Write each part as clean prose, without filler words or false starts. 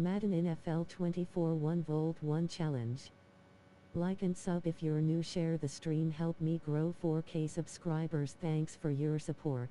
Madden NFL 24 1 Volt 1 Challenge. Like and sub if you're new, share the stream, help me grow 4K subscribers. Thanks for your support.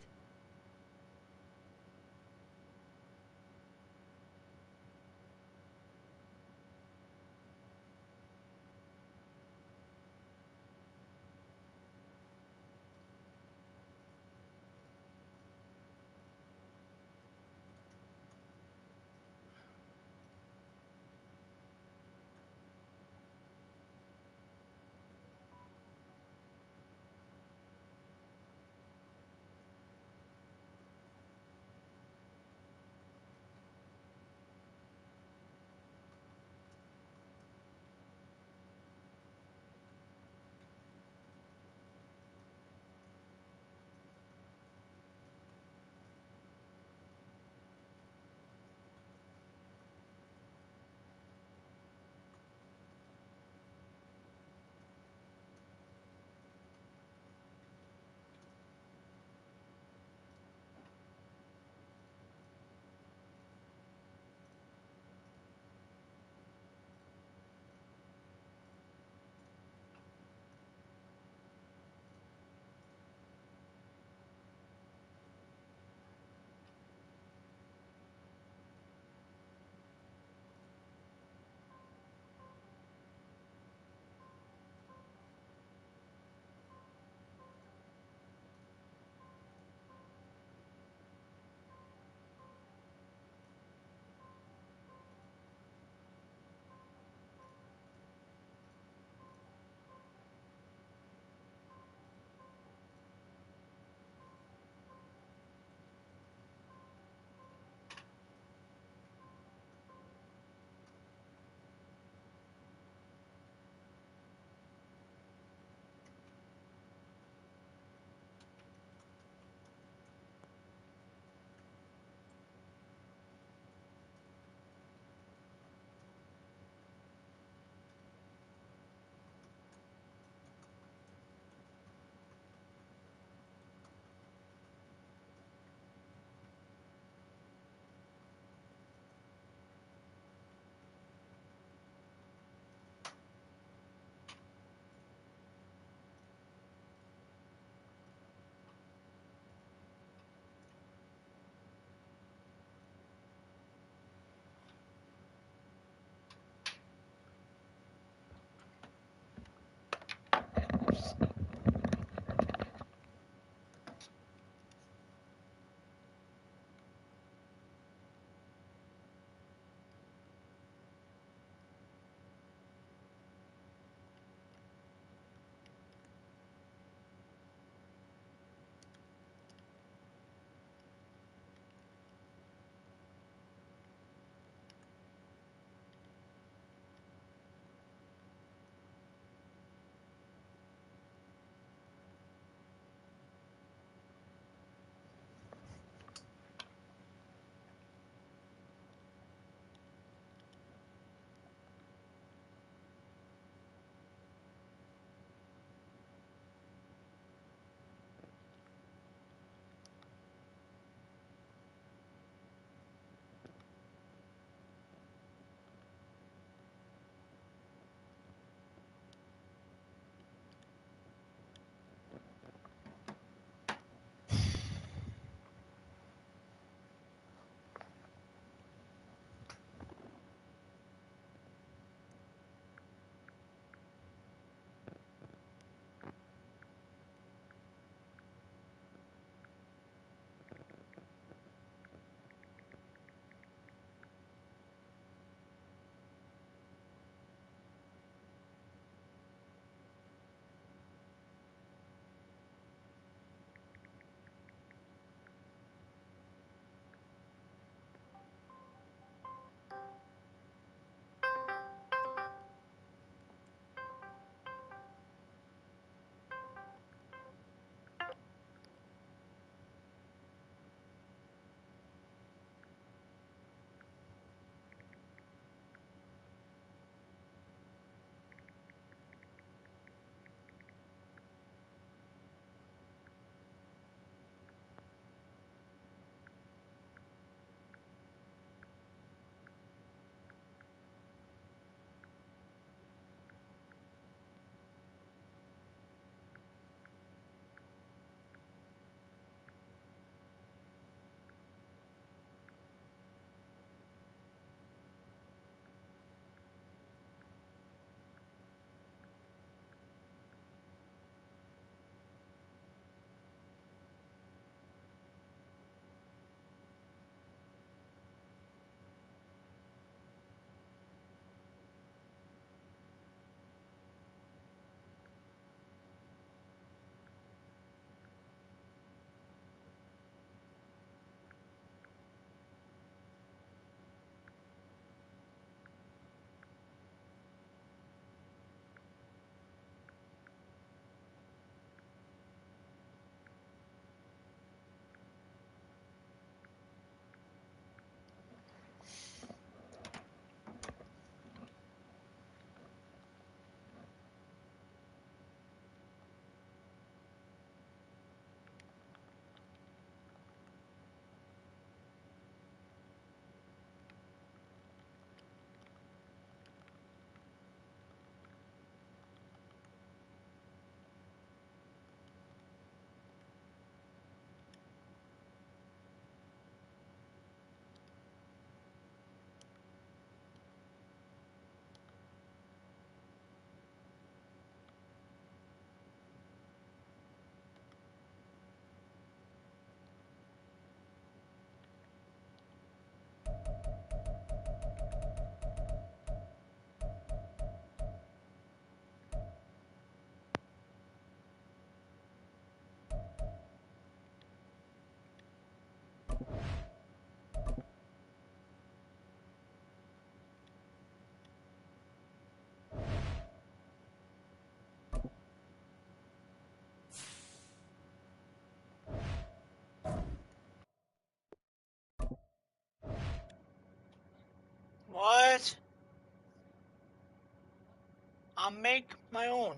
I'll make my own.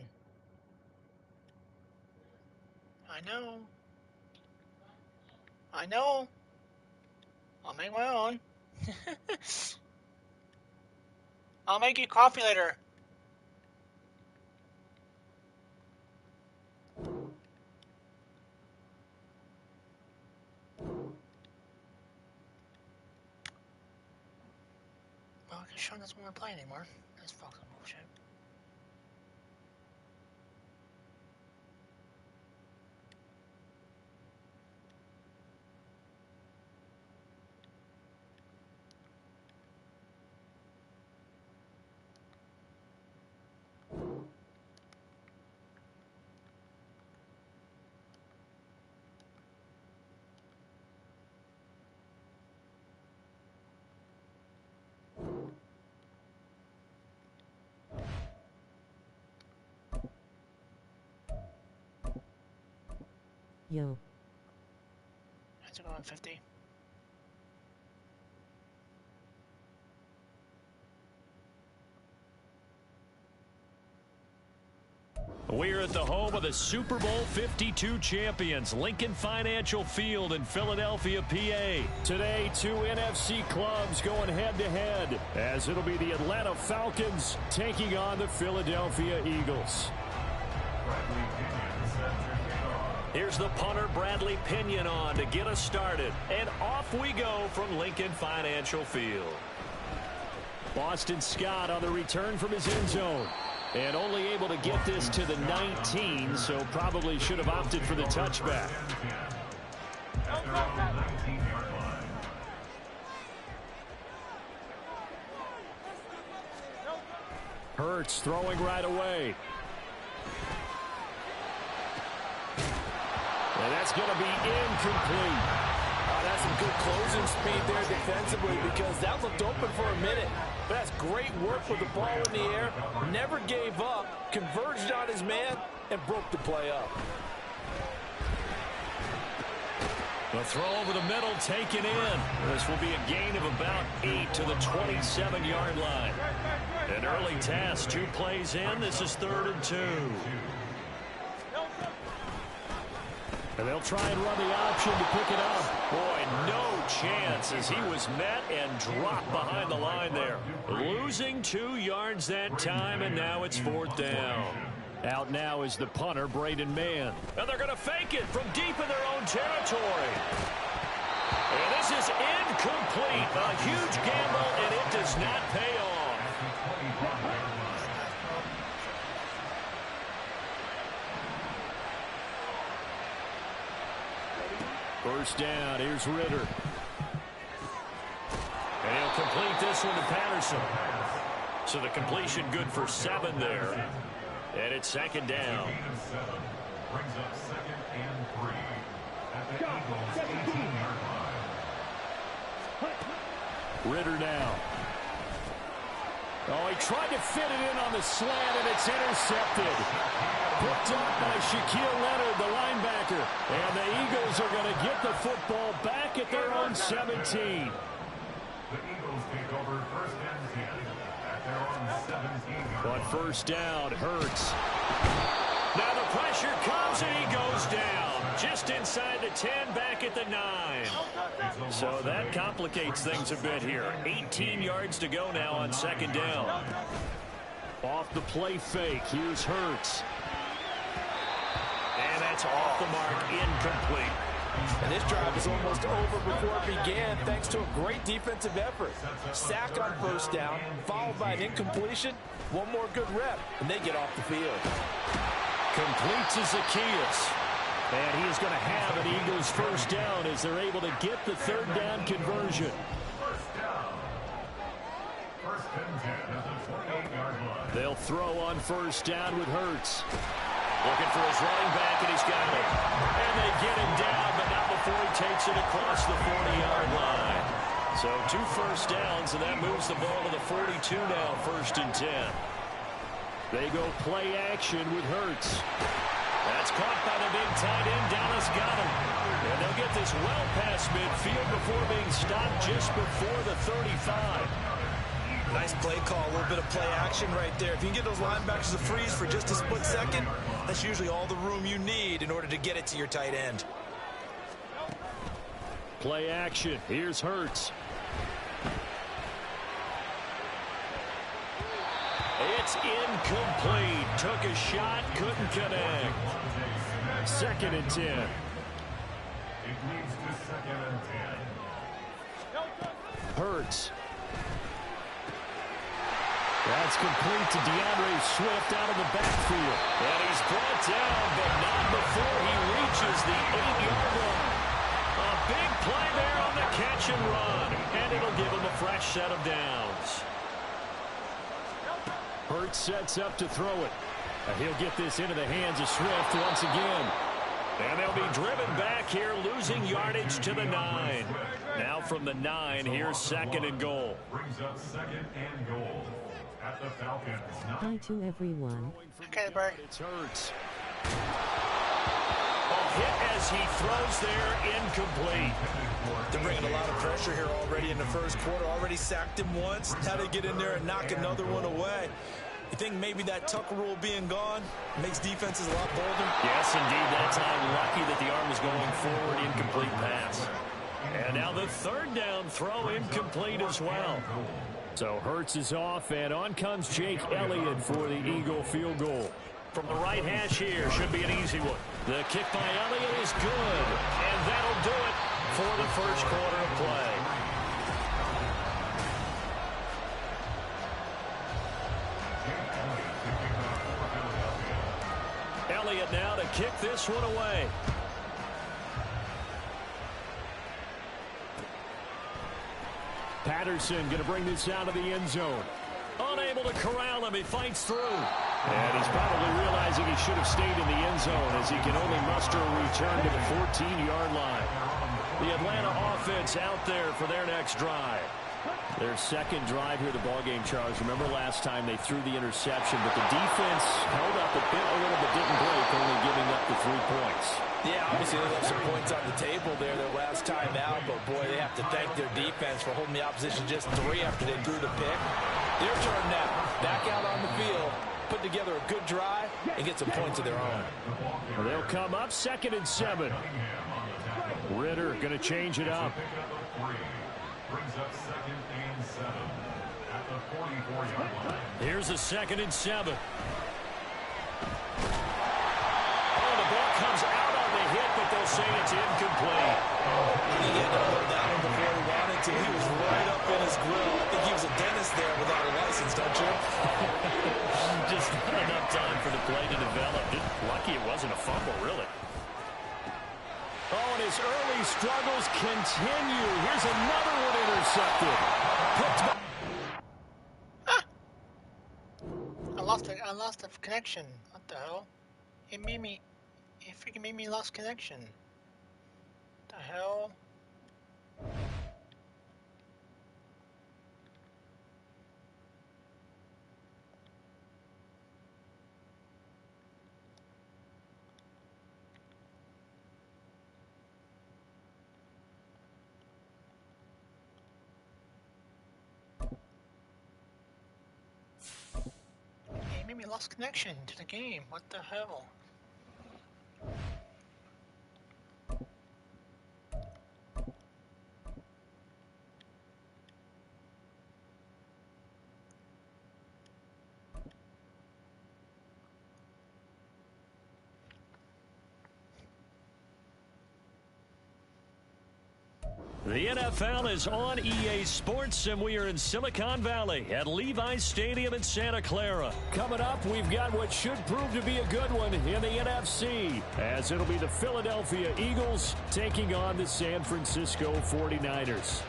I know. I know. I'll make my own. I'll make you coffee later. Well, I guess Sean doesn't want to play anymore. That's fucking bullshit. Yo. That's a going 50. We're at the home of the Super Bowl 52 champions, Lincoln Financial Field in Philadelphia, PA. Today, two NFC clubs going head-to-head, as it'll be the Atlanta Falcons taking on the Philadelphia Eagles. Here's the punter, Bradley Pinion, on to get us started. And off we go from Lincoln Financial Field. Boston Scott on the return from his end zone. And only able to get this to the 19, so probably should have opted for the touchback. Hurts throwing right away. And that's going to be incomplete. That's some good closing speed there defensively, because that looked open for a minute. That's great work with the ball in the air. Never gave up, converged on his man, and broke the play up. The throw over the middle taken in. This will be a gain of about 8 to the 27-yard line. An early task, 2 plays in. This is 3rd and 2. And they'll try and run the option to pick it up. Boy, no chance as he was met and dropped behind the line there. Losing 2 yards that time, and now it's 4th down. Out now is the punter, Braden Mann. And they're going to fake it from deep in their own territory. And this is incomplete. A huge gamble, and it does not pay off. First down, here's Ritter. And he'll complete this one to Patterson. So the completion good for 7 there. And it's 2nd down. Brings up 2nd and 3. At the Eagles' 18-yard line. Ritter now. Oh, he tried to fit it in on the slant, and it's intercepted. Picked up by Shaquille Leonard, the linebacker. And the Eagles are going to get the football back at their own 17. The Eagles take over 1st and 10 at their own 17-yard line. On first down, Hurts. Now the pressure comes, and he goes down. Just inside the 10, back at the 9. So that complicates things a bit here. 18 yards to go now on 2nd down. Off the play fake, here's Hurts. And that's off the mark, incomplete. And this drive is almost over before it began, thanks to a great defensive effort. Sack on first down, followed by an incompletion. One more good rep, and they get off the field. Completes to Zacchaeus. And he is going to have an Eagles first down as they're able to get the 3rd down conversion. First down. 1st and 10 at the 28-yard line. They'll throw on first down with Hurts. Looking for his running back, and he's got it. And they get him down, but not before he takes it across the 40-yard line. So 2 first downs, and that moves the ball to the 42 now, 1st and 10. They go play action with Hurts. That's caught by the big tight end. Dallas got him. And they'll get this well past midfield before being stopped just before the 35. Nice play call, a little bit of play action right there. If you can get those linebackers to freeze for just a split second, that's usually all the room you need in order to get it to your tight end. Play action. Here's Hurts. It's incomplete. Took a shot, couldn't connect. 2nd and 10. It leads to 2nd and 10. Hurts. That's complete to DeAndre Swift out of the backfield. And he's brought down, but not before he reaches the 8-yard line. A big play there on the catch and run. And it'll give him a fresh set of downs. Hurts sets up to throw it. He'll get this into the hands of Swift once again. And they'll be driven back here, losing yardage to the 9. Now from the 9, here's 2nd and goal. Brings up 2nd and goal at the Falcons. Hi to everyone. Okay, Bird. It's Hurts. A hit as he throws there, incomplete. They're bringing a lot of pressure here already in the first quarter. Already sacked him once. Now they get in there and knock another one away. You think maybe that Tucker rule being gone makes defenses a lot bolder? Yes, indeed. That time, lucky that the arm was going forward. Incomplete pass. And now the 3rd down throw, incomplete as well. So Hurts is off, and on comes Jake Elliott for the Eagle field goal. From the right hash here, should be an easy one. The kick by Elliott is good, and that'll do it for the first quarter of play. Elliott now to kick this one away. Patterson going to bring this out of the end zone. Unable to corral him. He fights through. And he's probably realizing he should have stayed in the end zone as he can only muster a return to the 14-yard line. The Atlanta offense out there for their next drive. Their 2nd drive here, the ballgame, Charles. Remember last time they threw the interception, but the defense held up a little bit, didn't break, only giving up the 3 points. Yeah, obviously they left some points on the table there their last time out, but boy, they have to thank their defense for holding the opposition just 3 after they threw the pick. Their turn now, back out on the field, put together a good drive, and get some points of their own. They'll come up 2nd and 7. Ritter going to change it up. Brings up 2nd and 7 at the 44-yard line. Here's a 2nd and 7. Oh, the ball comes out on the hit, but they'll say it's incomplete. He had to hold that one before he wanted to. He was right up in his grill. I think he was a dentist there without a license, don't you? Just not enough time for the play to develop. Lucky it wasn't a fumble, really. Oh, and his early struggles continue. Here's another one intercepted. I lost the connection. What the hell? It freaking made me lost connection. What the hell? Made me lost connection to the game. What the hell? The NFL is on EA Sports, and we are in Silicon Valley at Levi's Stadium in Santa Clara. Coming up, we've got what should prove to be a good one in the NFC, as it'll be the Philadelphia Eagles taking on the San Francisco 49ers.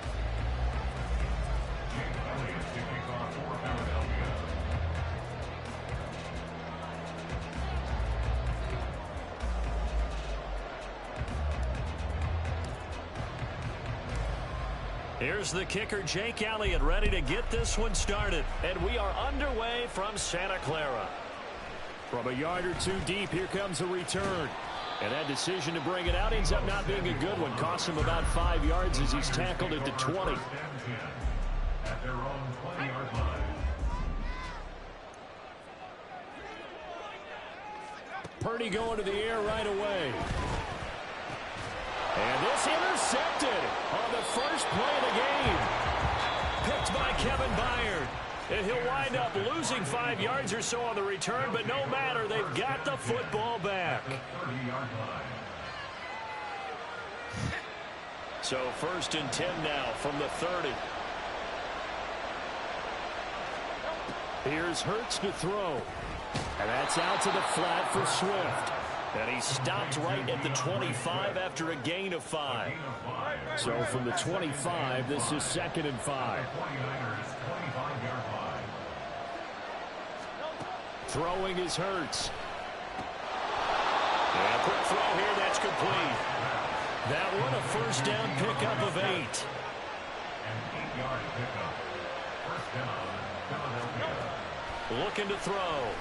Here's the kicker, Jake Elliott, ready to get this one started. And we are underway from Santa Clara. From a yard or two deep, here comes a return. And that decision to bring it out ends up not being a good one. Costs him about 5 yards as he's tackled into 20. At their own 20-yard line. Purdy going to the air right away. And this intercepted on the first play of the game. Picked by Kevin Byard. And he'll wind up losing 5 yards or so on the return, but no matter, they've got the football back. So 1st and 10 now from the 30. Here's Hurts to throw. And that's out to the flat for Swift. And he stopped right at the 25 after a gain of 5. So from the 25, this is 2nd and 5. Throwing is Hurts. And a quick throw here, that's complete. That one a first down pickup of 8. An 8-yard pickup. First down, Philadelphia. Looking to throw.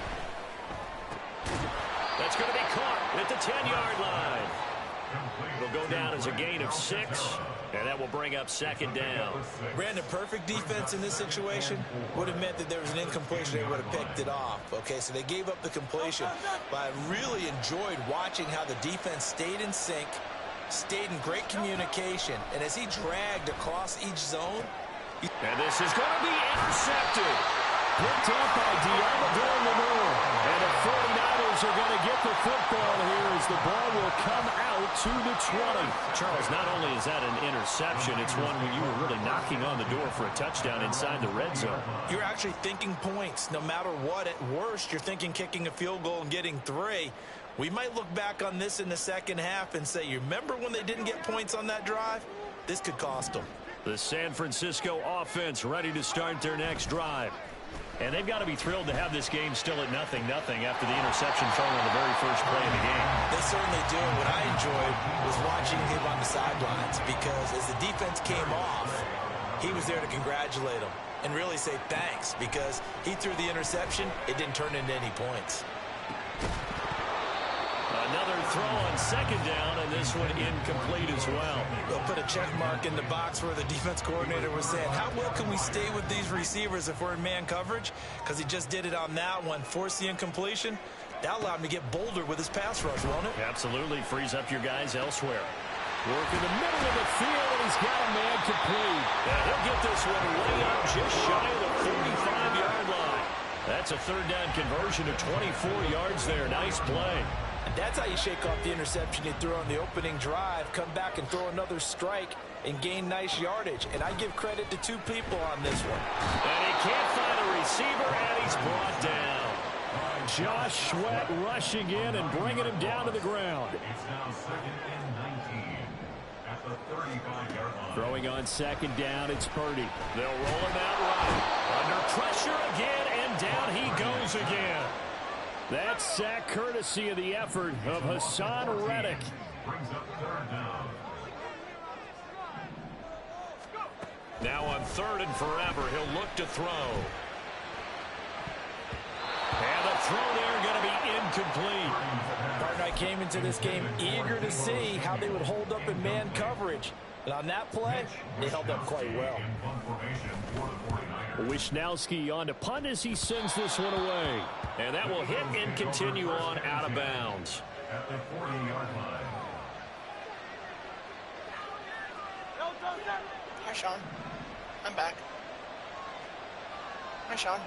That's going to be caught at the 10-yard line. It'll go down as a gain of 6, and that will bring up 2nd down. Brandon, perfect defense in this situation would have meant that there was an incompletion. They would have picked it off. Okay, so they gave up the completion. But I really enjoyed watching how the defense stayed in sync, stayed in great communication, and as he dragged across each zone. And this is going to be intercepted. Picked up by Diamador Lenore. And the 49ers are going to get the football here as the ball will come out to the 20. Charles, not only is that an interception, it's one where you were really knocking on the door for a touchdown inside the red zone. You're actually thinking points. No matter what, at worst, you're thinking kicking a field goal and getting 3. We might look back on this in the second half and say, you remember when they didn't get points on that drive? This could cost them. The San Francisco offense ready to start their next drive. And they've got to be thrilled to have this game still at 0-0 after the interception thrown on the very first play of the game. They certainly do. What I enjoyed was watching him on the sidelines because as the defense came off, he was there to congratulate them and really say thanks because he threw the interception. It didn't turn into any points. Another throw on 2nd down, and this one incomplete as well. They'll put a check mark in the box where the defense coordinator was saying, how well can we stay with these receivers if we're in man coverage? Because he just did it on that one, forced the incompletion. That allowed him to get bolder with his pass rush, won't it? Absolutely, frees up your guys elsewhere. Work in the middle of the field, and he's got a man complete. And he'll get this one way up just shy of the 45-yard line. That's a 3rd down conversion of 24 yards there. Nice play. And that's how you shake off the interception you threw on the opening drive, come back and throw another strike and gain nice yardage. And I give credit to 2 people on this one. And he can't find a receiver, and he's brought down. Josh Sweat rushing in and bringing him down to the ground. It's now 2nd and 19 at the 35-yard line. Throwing on 2nd down, it's Purdy. They'll roll him out right. Under pressure again, and down he goes again. That sack courtesy of the effort of Hassan Reddick. Brings up 3rd down. Now on 3rd and forever, he'll look to throw. And the throw there going to be incomplete. Partner, I came into this game eager to see how they would hold up in man coverage. And on that play, they held up quite well. Wishnowski on to punt as he sends this one away. And that will hit and continue on out of bounds. At the 40-yard line. Hi, Sean. I'm back. Hi, Sean.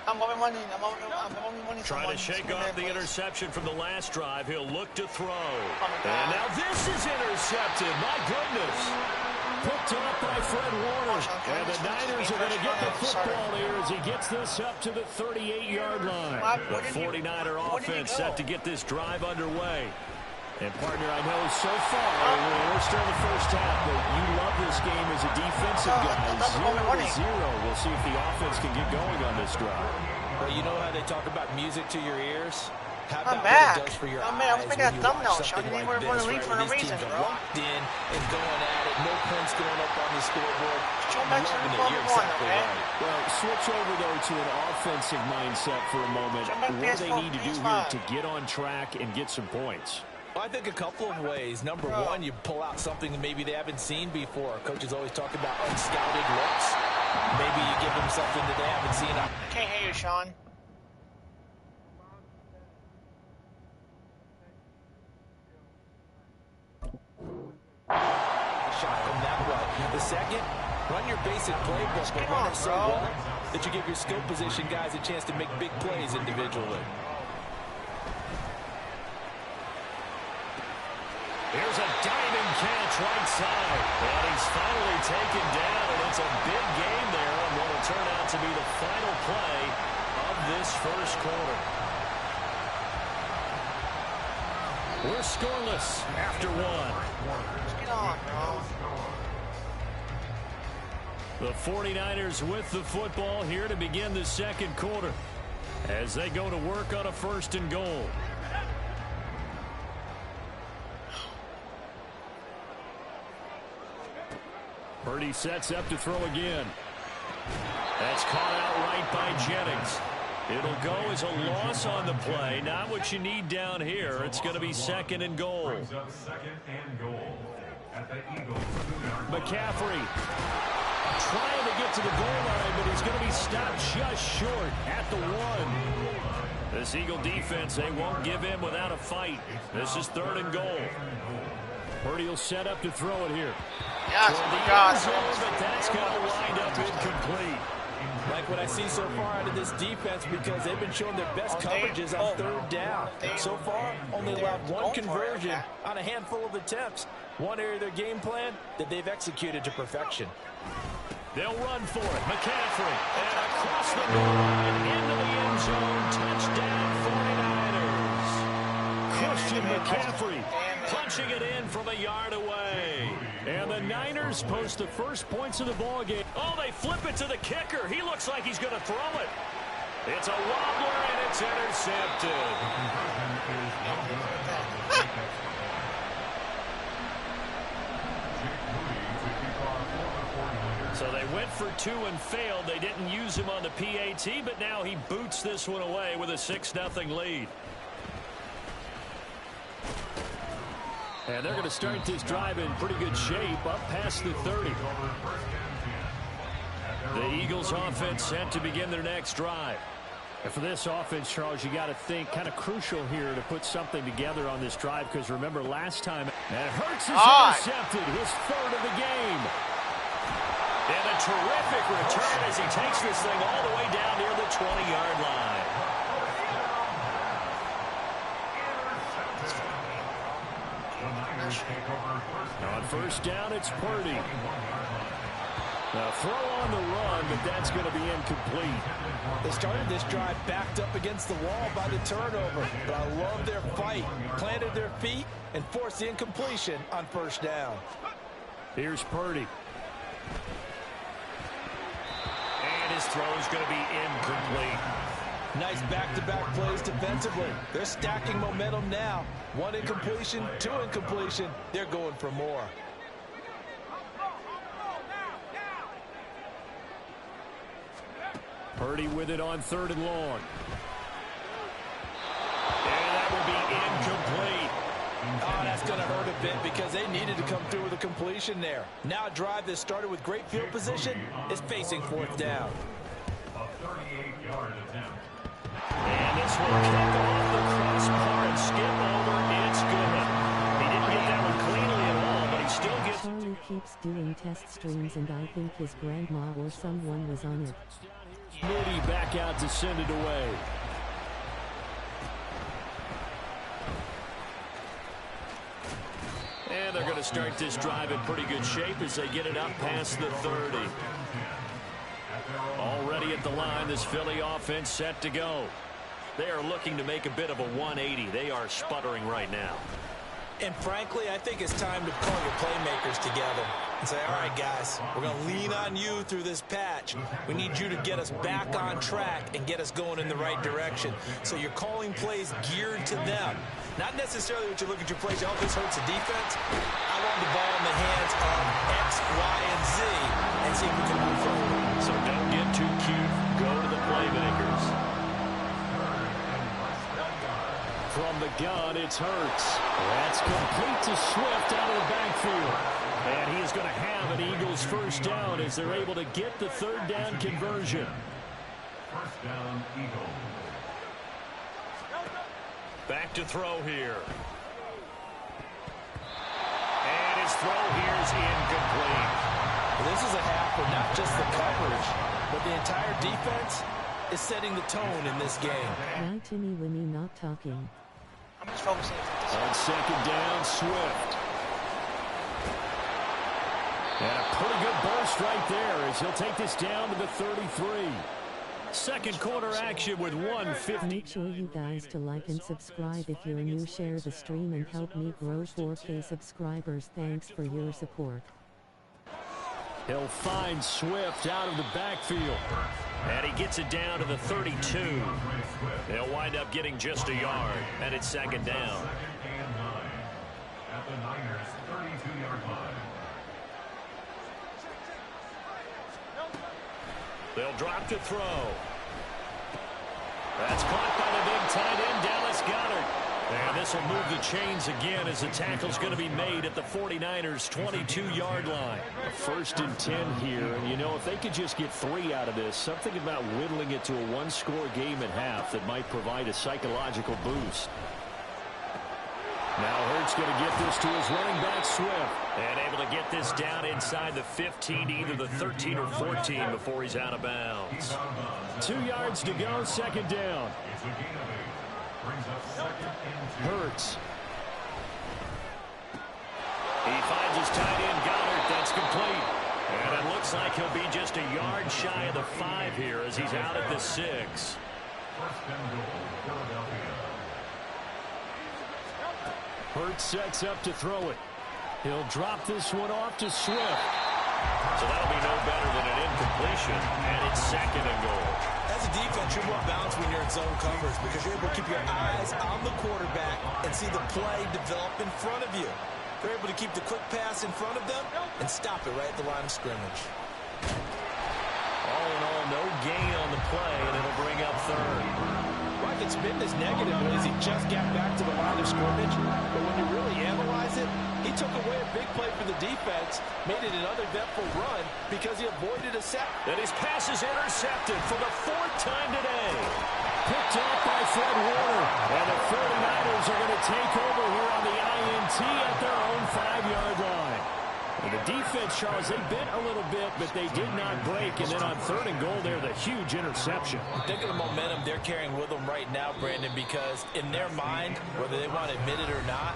I'm only wanting Trying to shake off the interception from the last drive. He'll look to throw. And now this is intercepted. My goodness. Picked up by Fred Warner. And the Niners are going to get the football here as he gets this up to the 38-yard line. The 49er offense set to get this drive underway. And, partner, I know so far, we're still in the first half, but you love this game as a defensive guy. 0-0. We'll see if the offense can get going on this drive. Well, you know how they talk about music to your ears? How I'm about back. what it does for your I'm eyes I was making a when you thumbnail watch shot. something You like didn't want this, to leave right, for where no these reason, teams bro. are locked in and going at it. No points going up on the scoreboard. Show back to Loving the it. You're Formula 1, exactly okay? right. Well, switch over, though, to an offensive mindset for a moment. Jump back What do they PS4, need to do PS5. here to get on track and get some points? Well, I think a couple of ways. Number one, you pull out something that maybe they haven't seen before. Coaches always talk about unscouted looks. Maybe you give them something that they haven't seen. I can't hear you, Sean. second, run your basic playbook, but run it so well that you give your skill position guys a chance to make big plays individually. Here's a diving catch right side. And he's finally taken down, and it's a big game there on what will turn out to be the final play of this first quarter. We're scoreless after one. Get on, bro. The 49ers with the football here to begin the second quarter as they go to work on a 1st and goal. Purdy sets up to throw again. That's caught out right by Jennings. It'll go as a loss on the play. Not what you need down here. It's going to be 2nd and goal. McCaffrey trying to get to the goal line, but he's going to be stopped just short at the 1. This Eagle defense, they won't give in without a fight. This is 3rd and goal. Purdy will set up to throw it here. Yes, my God. But that's going to wind up incomplete. Like what I see so far out of this defense, because they've been showing their best coverages on 3rd down. So far, only allowed 1 conversion on a handful of attempts. One area of their game plan that they've executed to perfection. They'll run for it. McCaffrey. And across the goal line into the end zone. Touchdown 49ers. Christian McCaffrey punching it in from a yard away. And the Niners post the first points of the ball game. Oh, they flip it to the kicker. He looks like he's going to throw it. It's a wobbler, and it's intercepted. So they went for 2 and failed. They didn't use him on the PAT, but now he boots this one away with a 6-0 lead. And they're going to start this drive in pretty good shape, up past the 30. The Eagles offense set to begin their next drive. And for this offense, Charles, you got to think kind of crucial here to put something together on this drive, because remember last time, and Hurts is intercepted, his 3rd of the game. And a terrific return as he takes this thing all the way down near the 20-yard line. On 1st down, it's Purdy. Now throw on the run, but that's going to be incomplete. They started this drive backed up against the wall by the turnover, but I love their fight. Planted their feet and forced the incompletion on 1st down. Here's Purdy. And his throw is going to be incomplete. Nice back-to-back plays defensively. They're stacking momentum now. 1 incompletion, 2 incompletion. They're going for more. Purdy with it on 3rd and long. And that will be incomplete. Oh, that's going to hurt a bit because they needed to come through with a completion there. Now a drive that started with great field position is facing 4th down. A 38-yard attempt. And this will kick off the crossbar and skip over. It's good. He didn't get that one cleanly at all, but he still gets... Charlie keeps doing test streams, and I think his grandma or someone was on it. Moody back out to send it away. And they're going to start this drive in pretty good shape as they get it up past the 30. Already at the line, this Philly offense set to go. They are looking to make a bit of a 180. They are sputtering right now. And frankly, I think it's time to call your playmakers together and say, all right, guys, we're going to lean on you through this patch. We need you to get us back on track and get us going in the right direction. So you're calling plays geared to them. Not necessarily what you look at your plays, oh, this hurts the defense. I want the ball in the hands of X, Y, and Z and see if we can move forward. So don't get too cute. Go to the playmakers. From the gun, it's Hurts. That's complete to Swift out of the backfield. And he is going to have an Eagles 1st down as they're able to get the 3rd down conversion. 1st down, Eagles. Back to throw here. And his throw here is incomplete. This is a half where not just the coverage, but the entire defense is setting the tone in this game. Why Timmy Wimmy not talking? I'm just focusing On second down, Swift. And a pretty good burst right there as he'll take this down to the 33. Second quarter action with 1:50. Make sure you guys to like and subscribe if you're new. Share the stream and help me grow 4K subscribers. Thanks for your support. He'll find Swift out of the backfield. And he gets it down to the 32. They'll wind up getting just a yard. And it's second down. Second and 9 at the Niners' 32-yard line. They'll drop to throw. That's caught by the big tight end, Dallas Goedert. And this will move the chains again as the tackle's going to be made at the 49ers' 22-yard line. A 1st and 10 here, and you know, if they could just get 3 out of this, something about whittling it to a one-score game at half that might provide a psychological boost. Now Hurts going to get this to his running back, Swift. And able to get this down inside the 15, either the 13 or 14 before he's out of bounds. 2 yards to go, second down. It's a gain of 8. Brings up second and 2. Hurts. He finds his tight end, Goddard. That's complete. And it looks like he'll be just a yard shy of the 5 here as he's out at the 6. 1st and goal, Philadelphia. Hurts sets up to throw it. He'll drop this one off to Swift. So that'll be no better than an incompletion, and it's second and goal. As a defense, you're more balanced when you're in zone coverage because you're able to keep your eyes on the quarterback and see the play develop in front of you. They're able to keep the quick pass in front of them and stop it right at the line of scrimmage. All in all, no gain on the play, and it'll bring up third. Right, it's been this negative as he just got back to the line of scrimmage. But when you really analyze it, he took away a big play for the defense, made it an uneventful run because he avoided a sack. And his pass is intercepted for the 4th time today. Picked off by Fred Warner. And the 49ers are going to take over here on the INT at their own 5-yard line. And the defense, Charles, they bent a little bit, but they did not break. And then on 3rd and goal there, the huge interception. Think of the momentum they're carrying with them right now, Brandon, because in their mind, whether they want to admit it or not,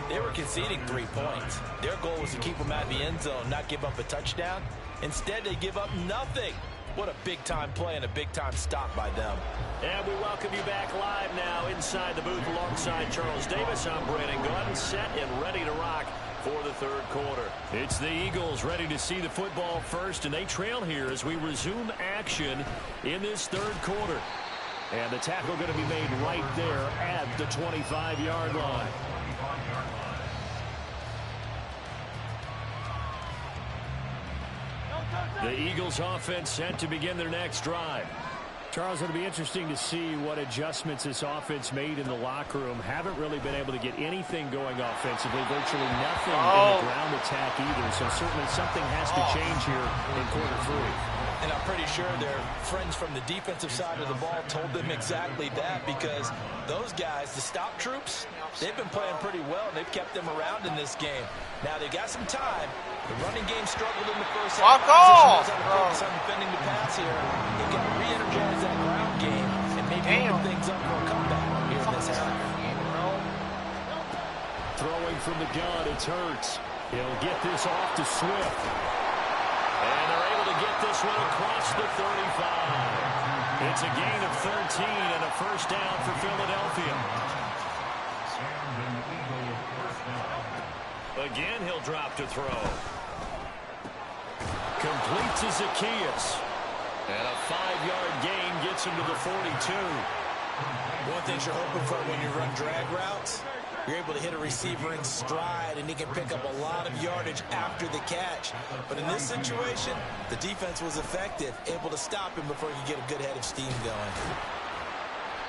they were conceding 3 points. Their goal was to keep them out of the end zone, not give up a touchdown. Instead, they give up nothing. What a big-time play and a big-time stop by them. And we welcome you back live now inside the booth alongside Charles Davis. I'm Brandon Gordon, set and ready to rock for the 3rd quarter. It's the Eagles ready to see the football first, and they trail here as we resume action in this 3rd quarter. And the tackle going to be made right there at the 25-yard line. The Eagles offense set to begin their next drive. Charles, it'll be interesting to see what adjustments this offense made in the locker room. Haven't really been able to get anything going offensively, virtually nothing in the ground attack either. So certainly something has to change here in quarter 3. And I'm pretty sure their friends from the defensive side of the ball told them exactly that because those guys, the stop troops, they've been playing pretty well, and they've kept them around in this game. Now, they've got some time. The running game struggled in the first half. Walk off! Focus on defending the pass here. They've got to re-energize that ground game and maybe open things up for a comeback here in this half. Throwing from the gun, it's Hurts. He'll get this off to Swift. And they're able to get this one across the 35. It's a gain of 13 and a 1st down for Philadelphia. Again, he'll drop to throw. Complete to Zacchaeus. And a 5-yard gain gets him to the 42. One thing you're hoping for when you run drag routes, you're able to hit a receiver in stride, and he can pick up a lot of yardage after the catch. But in this situation, the defense was effective, able to stop him before he could get a good head of steam going.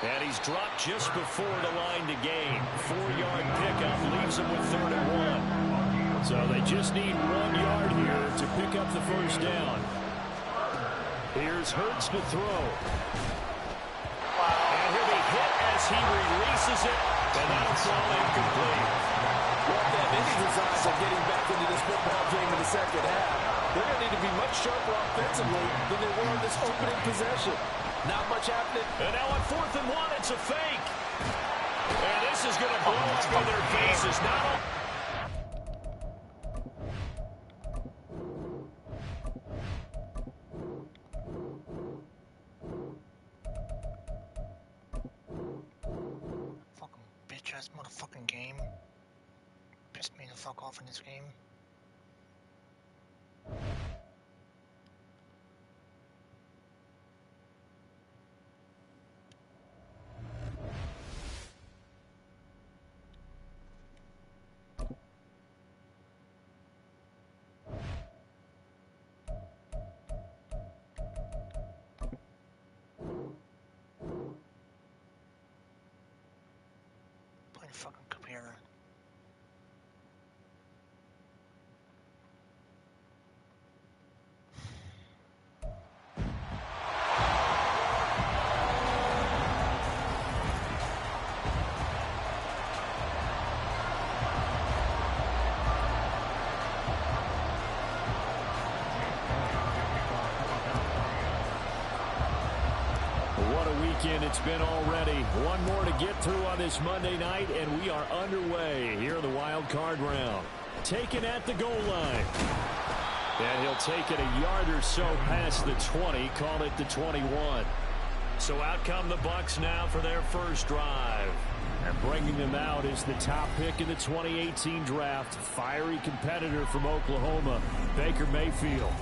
And he's dropped just before the line to gain. 4-yard pickup leaves him with 3rd and 1. So they just need 1 yard here to pick up the 1st down. Here's Hurts to throw. And he'll be hit as he releases it. And that'll fall incomplete. Well, that many designs are getting back into this football game in the second half. They're going to need to be much sharper offensively than they were on this opening possession. Not much happening. And now on 4th and 1, it's a fake. And this is going to blow up in their faces. Fucking bitch-ass motherfucking game. Pissed me the fuck off in this game. Fucking computer. What a weekend it's been already. One more to get through on this Monday night, and we are underway here in the wild card round. Taken at the goal line. And he'll take it a yard or so past the 20, call it the 21. So out come the Bucs now for their first drive. And bringing them out is the top pick in the 2018 draft, fiery competitor from Oklahoma, Baker Mayfield.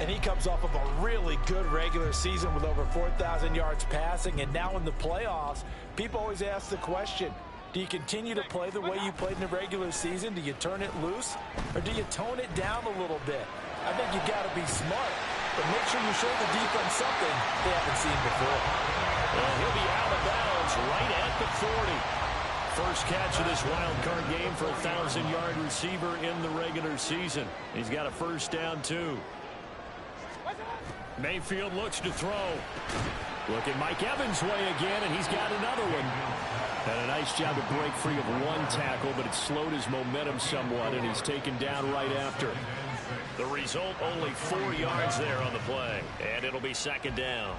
And he comes off of a really good regular season with over 4,000 yards passing. And now in the playoffs, people always ask the question, do you continue to play the way you played in the regular season? Do you turn it loose? Or do you tone it down a little bit? I think you got to be smart. But make sure you show the defense something they haven't seen before. And he'll be out of bounds right at the 40. First catch of this wild card game for a 1,000-yard receiver in the regular season. He's got a first down, too. Mayfield looks to throw. Look at Mike Evans' way again, and he's got another one. And a nice job to break free of one tackle, but it slowed his momentum somewhat, and he's taken down right after. The result, only 4 yards there on the play, and it'll be second down.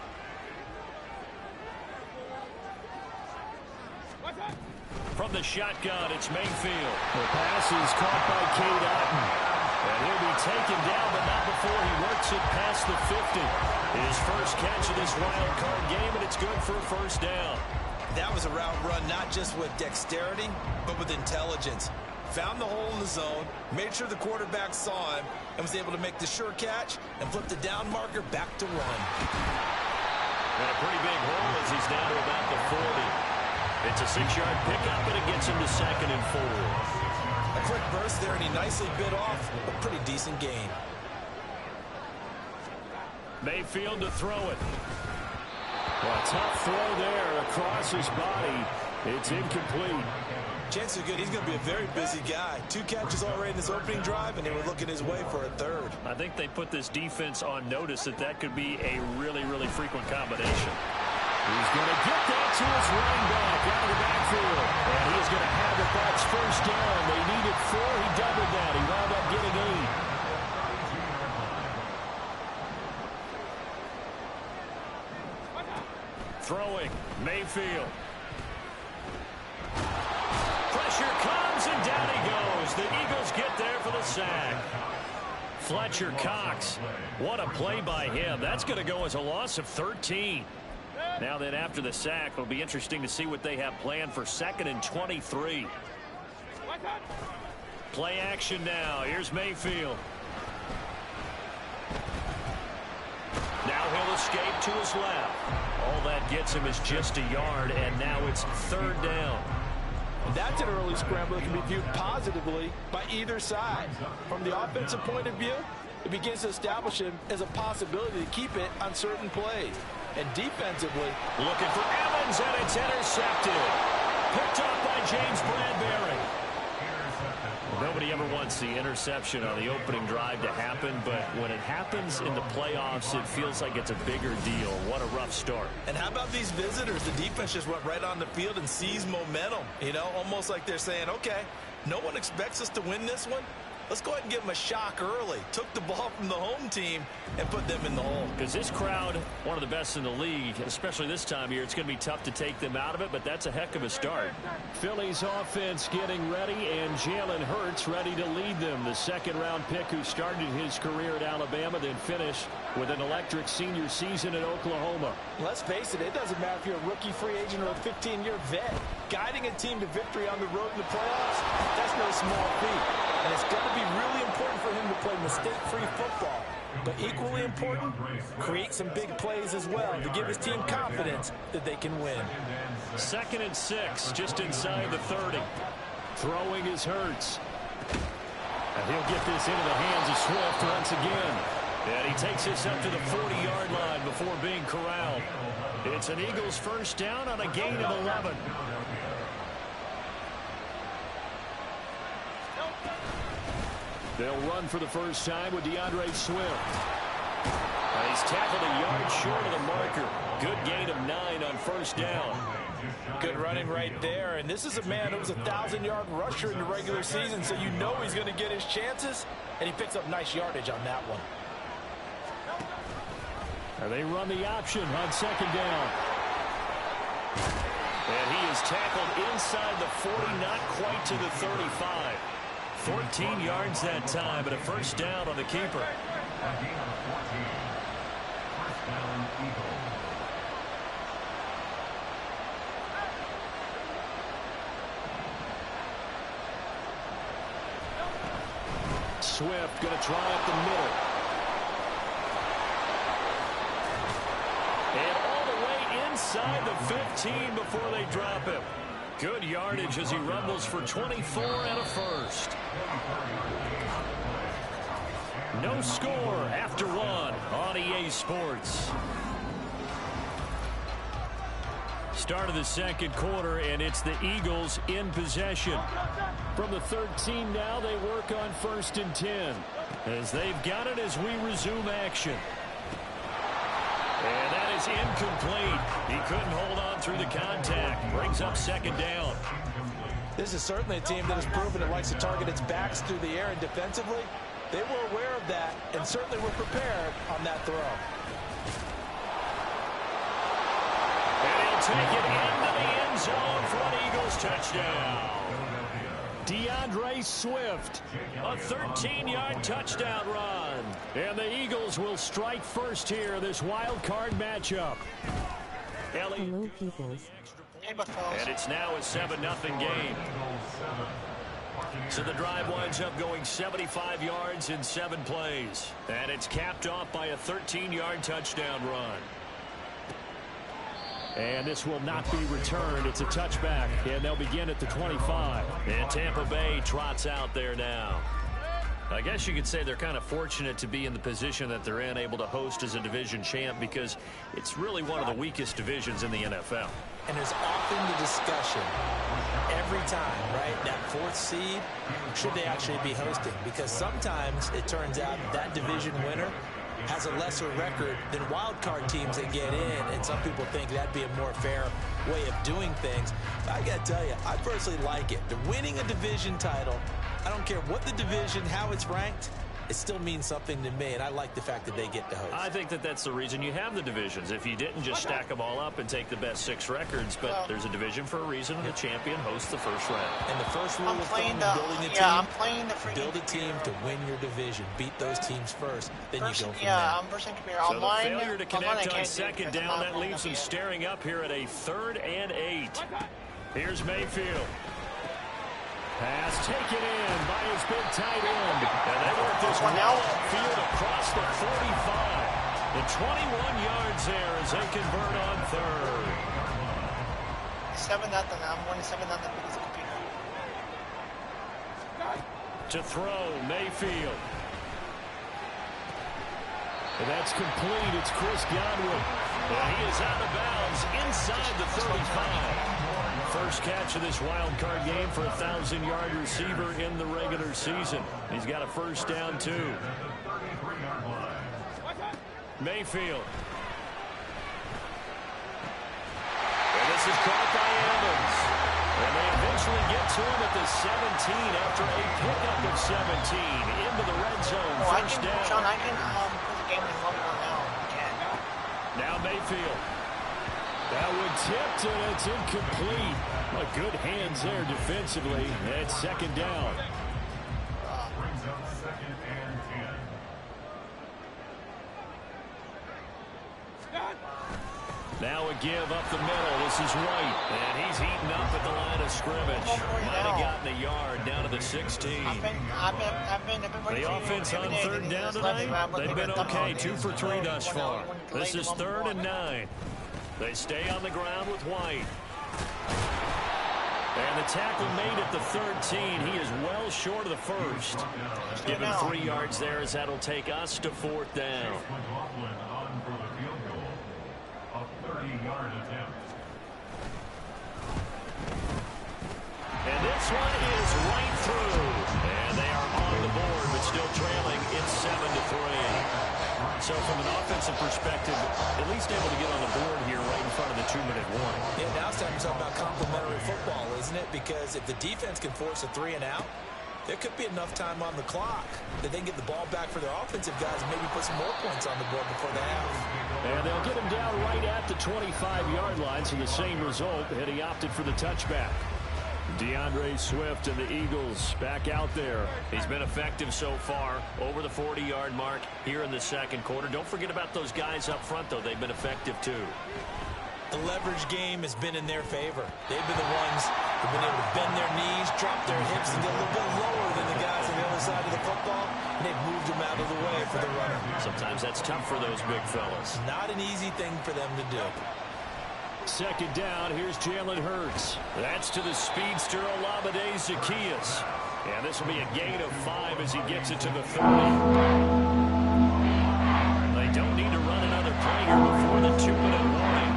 From the shotgun, it's Mayfield. The pass is caught by Cade Otton. And he'll be taken down, but not before he works it past the 50. His first catch of this wild card game, and it's good for a first down. That was a route run not just with dexterity, but with intelligence. Found the hole in the zone, made sure the quarterback saw him, and was able to make the sure catch and flip the down marker back to run. And a pretty big hole as he's down to about the 40. It's a 6-yard pickup, and it gets him to 2nd and 4. A quick burst there, and he nicely bit off a pretty decent gain. Mayfield to throw it. Well, a tough throw there across his body. It's incomplete. Chances are good he's going to be a very busy guy. 2 catches already in his opening drive, and they were looking his way for a 3rd. I think they put this defense on notice that could be a really, really frequent combination. He's going to get that to his running back out of the backfield. And he's going to have it. That's first down. They needed 4. He doubled that. He wound up getting 8. Throwing. Mayfield. Pressure comes, and down he goes. The Eagles get there for the sack. Fletcher Cox. What a play by him. That's going to go as a loss of 13. Now then, after the sack, it'll be interesting to see what they have planned for 2nd and 23. Play action now. Here's Mayfield. Now he'll escape to his left. All that gets him is just a yard, and now it's 3rd down. That's an early scramble that can be viewed positively by either side. From the offensive point of view, it begins to establish him as a possibility to keep it on certain plays. And defensively, looking for Evans, and it's intercepted. Picked up by James Bradbury. Nobody ever wants the interception on the opening drive to happen, but when it happens in the playoffs, it feels like it's a bigger deal. What a rough start. And how about these visitors? The defense just went right on the field and seized momentum. You know, almost like they're saying, okay, no one expects us to win this one. Let's go ahead and give them a shock early. Took the ball from the home team and put them in the hole. Because this crowd, one of the best in the league, especially this time of year, it's going to be tough to take them out of it, but that's a heck of a start. Philly's offense getting ready, and Jalen Hurts ready to lead them. The second-round pick who started his career at Alabama, then finished with an electric senior season at Oklahoma. Let's face it, it doesn't matter if you're a rookie free agent or a 15-year vet. Guiding a team to victory on the road in the playoffs, that's no small feat. And it's going to be really important for him to play mistake-free football. But equally important, create some big plays as well to give his team confidence that they can win. 2nd and 6, just inside the 30. Throwing is Hurts. And he'll get this into the hands of Swift once again. And he takes this up to the 40-yard line before being corralled. It's an Eagles first down on a gain of 11. They'll run for the first time with DeAndre Swift. And he's tackled a yard short of the marker. Good gain of 9 on first down. Good running right there. And this is a man who was a 1,000-yard rusher in the regular season, so you know he's going to get his chances. And he picks up nice yardage on that one. And they run the option on second down. And he is tackled inside the 40, not quite to the 35. 14 yards that time, but a first down on the keeper. Swift going to try up the middle. And all the way inside the 15 before they drop him. Good yardage as he rumbles for 24 and a first. No score after 1 on EA Sports. Start of the second quarter, and it's the Eagles in possession. From the 13 now, they work on 1st and 10. As they've got it as we resume action. And that is incomplete. He couldn't hold on through the contact. Brings up second down. This is certainly a team that has proven it likes to target its backs through the air, and defensively, they were aware of that and certainly were prepared on that throw. And he'll take it into the end zone for an Eagles touchdown. DeAndre Swift, a 13-yard touchdown run. And the Eagles will strike first here, this wild card matchup. Hello, peoples. And it's now a 7-0 game. So the drive winds up going 75 yards in 7 plays. And it's capped off by a 13-yard touchdown run. And this will not be returned. It's a touchback, and they'll begin at the 25. And Tampa Bay trots out there now. I guess you could say they're kind of fortunate to be in the position that they're in, able to host as a division champ, because it's really one of the weakest divisions in the NFL. And there's often the discussion every time, right? That 4th seed, should they actually be hosting? Because sometimes it turns out that division winner has a lesser record than wild card teams that get in, and some people think that'd be a more fair way of doing things. But I gotta tell you, I personally like it. The winning a division title, I don't care what the division, how it's ranked, it still means something to me, and I like the fact that they get to host. I think that that's the reason you have the divisions. If you didn't just stack them all up and take the best 6 records, but there's a division for a reason, and the champion hosts the first round. And the first rule of thumb building a team, build a team to win your division. Beat those teams first, then you go from there. I'm versus computer. So the failure to connect on second down, that leaves them staring up here at a 3rd and 8. Here's Mayfield. Pass taken in by his big tight end. And they work this one out field across the 45. And 21 yards there as they convert on 3rd. 7-0. I'm winning 7-0 because of computer. To throw, Mayfield. And that's complete. It's Chris Godwin. And he is out of bounds inside the 35. First catch of this wild card game for a 1,000-yard receiver in the regular season. He's got a first down, too. Mayfield. And this is caught by Evans. And they eventually eventually get to him at the 17 after a pickup of 17 into the red zone. First down. Sean, I can put the game in one now. Now Mayfield. That would tip, and it's incomplete. Good hands there defensively. And second down. Brings up second and 10. Now a give up the middle. This is White, and he's eaten up at the line of scrimmage. Might have gotten a yard down to the 16. The offense on third down tonight, they've been okay. 2 for 3 thus far. This is 3rd and 9. They stay on the ground with White. And the tackle made at the 13. He is well short of the first. Give him 3 yards there as that'll take us to 4th down. On for the field goal. A 30-yard attempt. And this one is right through. And they are on the board, but still trailing. It's 7-3. So from an offensive perspective, at least able to get on the board here right in front of the 2-minute warning. Yeah, now it's time to talk about complementary football, isn't it? Because if the defense can force a 3 and out, there could be enough time on the clock that they can get the ball back for their offensive guys and maybe put some more points on the board before the half. And they'll get him down right at the 25-yard line, so the same result, and he opted for the touchback. DeAndre Swift and the Eagles back out there. He's been effective so far, over the 40-yard mark here in the second quarter. Don't forget about those guys up front, though. They've been effective, too. The leverage game has been in their favor. They've been the ones who've been able to bend their knees, drop their hips, and get a little bit lower than the guys on the other side of the football, and they've moved them out of the way for the runner. Sometimes that's tough for those big fellas. Not an easy thing for them to do. Second down, here's Jalen Hurts. That's to the speedster Olamide Zaccheaus. And this will be a gain of 5 as he gets it to the 30. They don't need to run another play here before the 2-minute warning.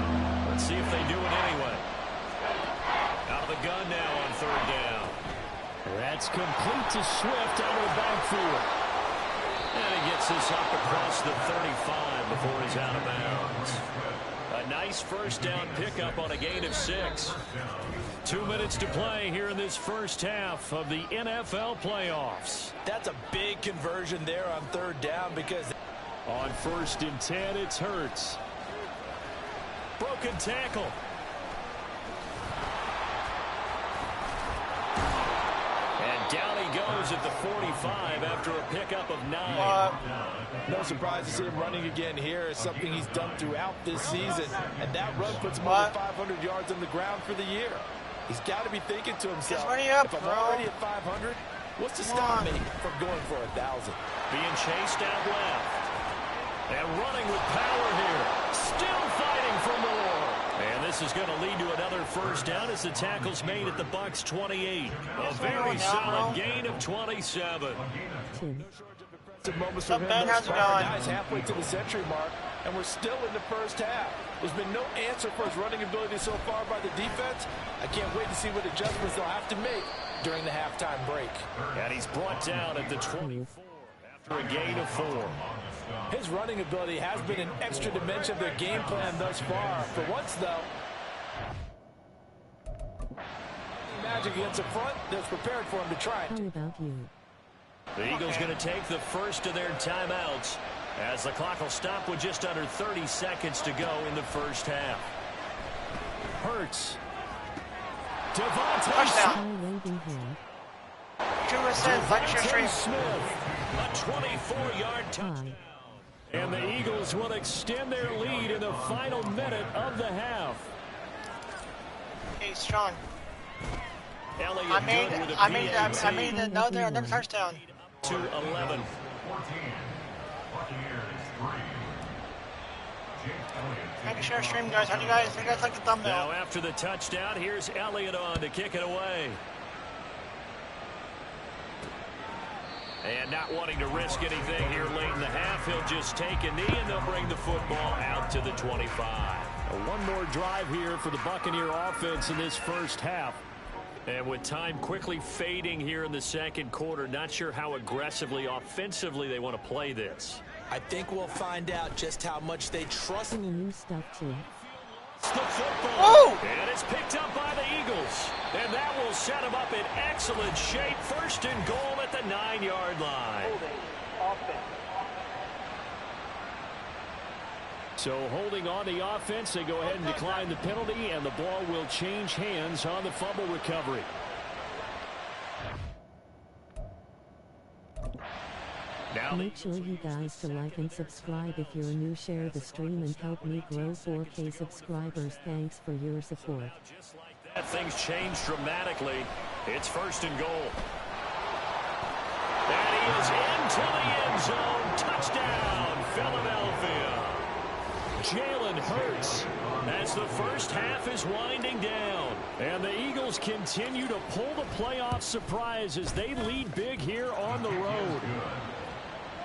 Let's see if they do it anyway. Out of the gun now on third down. That's complete to Swift out of the backfield. And he gets this up across the 35 before he's out of bounds. A nice first down pickup on a gain of 6. 2 minutes to play here in this first half of the NFL playoffs. That's a big conversion there on third down because on 1st and 10, it's Hurts. Broken tackle. And down he goes at the 45 after a pickup of 9. No surprise to see him running again here. It's something he's done throughout this season. And that run puts him over 500 yards on the ground for the year. He's got to be thinking to himself, if I'm already at 500, what's to stop me from going for 1,000? Being chased out left. And running with power here. Still fighting for more. And this is going to lead to another first down as the tackle's made at the Bucs 28. A very solid gain of 27. Moments from him. How's it going? Guys halfway to the century mark, and we're still in the first half. There's been no answer for his running ability so far by the defense. I can't wait to see what adjustments they'll have to make during the halftime break. And he's brought down at the 24 after a gain of 4. His running ability has been an extra dimension of their game plan thus far. For once, though, magic against the front that's prepared for him to try it. How about you? The Eagles going to take the first of their timeouts as the clock will stop with just under 30 seconds to go in the first half. Hurts. Devontae Smith. A 24-yard touchdown. And the Eagles will extend their lead in the final minute of the half. Hey, Sean. Elliott I made another touchdown. To 11. 14. Buccaneers 3. Make sure stream, guys. How do you guys like the thumbnail? Now after the touchdown, here's Elliott on to kick it away. And not wanting to risk anything here late in the half, he'll just take a knee and they'll bring the football out to the 25. One more drive here for the Buccaneer offense in this first half. And with time quickly fading here in the second quarter, not sure how aggressively, offensively they want to play this. I think we'll find out just how much they trust. New stuff too. The football. Oh! And it's picked up by the Eagles. And that will set them up in excellent shape. First and goal at the 9-yard line. So holding on the offense, they go ahead and decline the penalty, and the ball will change hands on the fumble recovery. Make sure you guys to like and subscribe if you're new. Share the stream and help me grow 4K subscribers. Thanks for your support. Just like that, things change dramatically. It's first and goal. And he is into the end zone. Touchdown, Philadelphia. Jalen Hurts as the first half is winding down. And the Eagles continue to pull the playoff surprise as they lead big here on the road.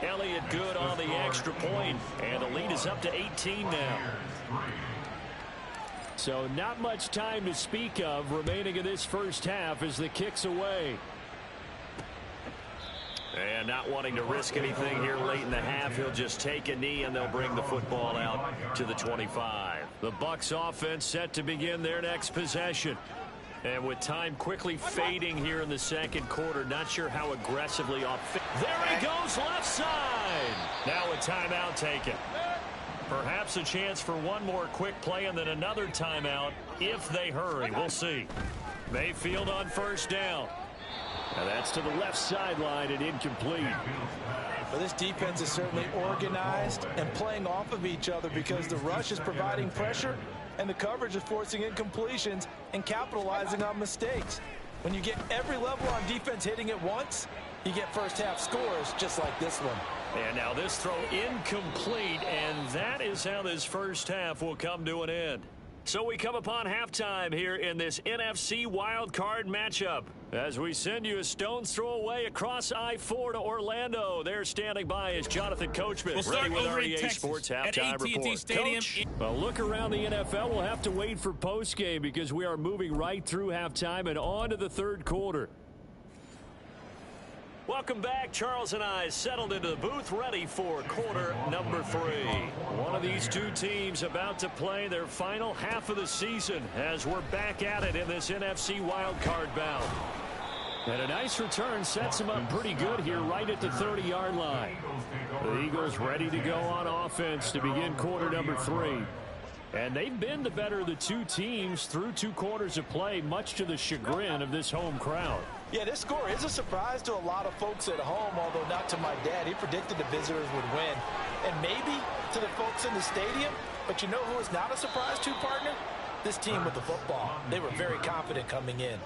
Elliott good on the extra point, and the lead is up to 18 now. So not much time to speak of remaining in this first half as the kick's away. And not wanting to risk anything here late in the half, he'll just take a knee and they'll bring the football out to the 25. The Bucs offense set to begin their next possession. And with time quickly fading here in the second quarter, not sure how aggressively off. There he goes, left side. Now a timeout taken. Perhaps a chance for one more quick play and then another timeout if they hurry. We'll see. Mayfield on first down. And that's to the left sideline and incomplete. Well, this defense is certainly organized and playing off of each other because the rush is providing pressure and the coverage is forcing incompletions and capitalizing on mistakes. When you get every level on defense hitting at once, you get first half scores just like this one. And now this throw incomplete, and that is how this first half will come to an end. So we come upon halftime here in this NFC wildcard matchup. As we send you a stone's throw away across I-4 to Orlando. There standing by is Jonathan Coachman. We'll start ready with over our in EA Texas Sports at halftime AT&T report. Stadium. Coach, well, look around the NFL. We'll have to wait for postgame because we are moving right through halftime and on to the third quarter. Welcome back. Charles and I settled into the booth ready for quarter number 3. One of these two teams about to play their final half of the season as we're back at it in this NFC wildcard bout. And a nice return sets them up pretty good here right at the 30-yard line. The Eagles ready to go on offense to begin quarter number 3. And they've been the better of the two teams through 2 quarters of play, much to the chagrin of this home crowd. Yeah, this score is a surprise to a lot of folks at home, although not to my dad. He predicted the visitors would win. And maybe to the folks in the stadium. But you know who is not a surprise to, partner? This team with the football. They were very confident coming in.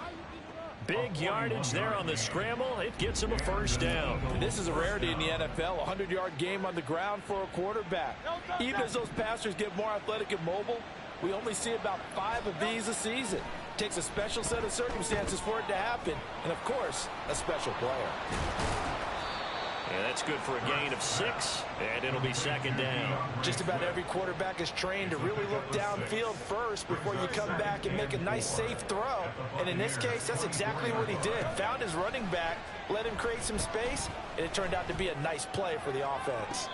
Big yardage there on the scramble. It gets him a first down. This is a rarity in the NFL, a 100-yard game on the ground for a quarterback. Even as those passers get more athletic and mobile, we only see about 5 of these a season. It takes a special set of circumstances for it to happen, and of course, a special player. And that's good for a gain of 6, and it'll be second down. Just about every quarterback is trained to really look downfield first before you come back and make a nice, safe throw. And in this case, that's exactly what he did. Found his running back, let him create some space, and it turned out to be a nice play for the offense.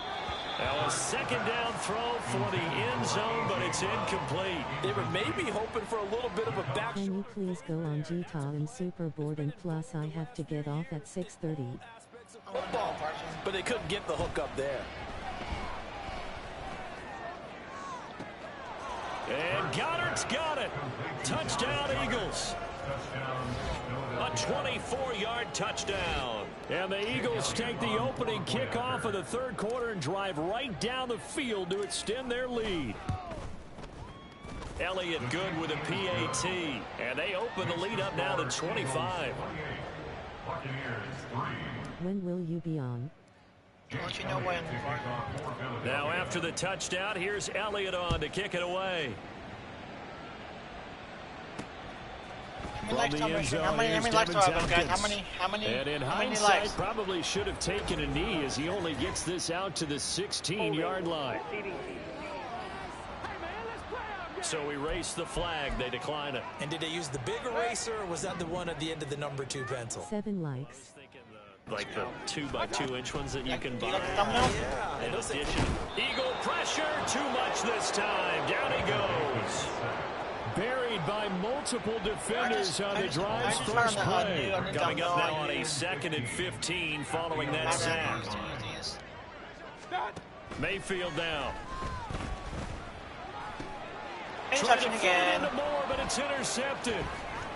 Now a second down throw for the end zone, but it's incomplete. They were maybe hoping for a little bit of a back. Can you please go on Utah and Superboard, and plus I have to get off at 6:30. Football, but they couldn't get the hook up there. And Goddard's got it. Touchdown, Eagles. A 24-yard touchdown. And the Eagles take the opening kickoff of the third quarter and drive right down the field to extend their lead. Elliott good with a PAT. And they open the lead up now to 25. When will you be on? I'll let you know when. Now after the touchdown, here's Elliott on to kick it away. How many likes do I have, guys? How many And in hindsight, likes? probably should have taken a knee as he only gets this out to the 16-yard line. So we race the flag. They decline it. And did they use the big eraser, or was that the one at the end of the number 2 pencil? 7 likes. Like the 2x2-inch ones that you can buy. You like the thumbnail? In addition, Eagle pressure, too much this time. Down he goes. Buried by multiple defenders on the drive's first play. Coming up now on a 2nd and 15 following that sack. Mayfield now. Interception again. More, but it's intercepted.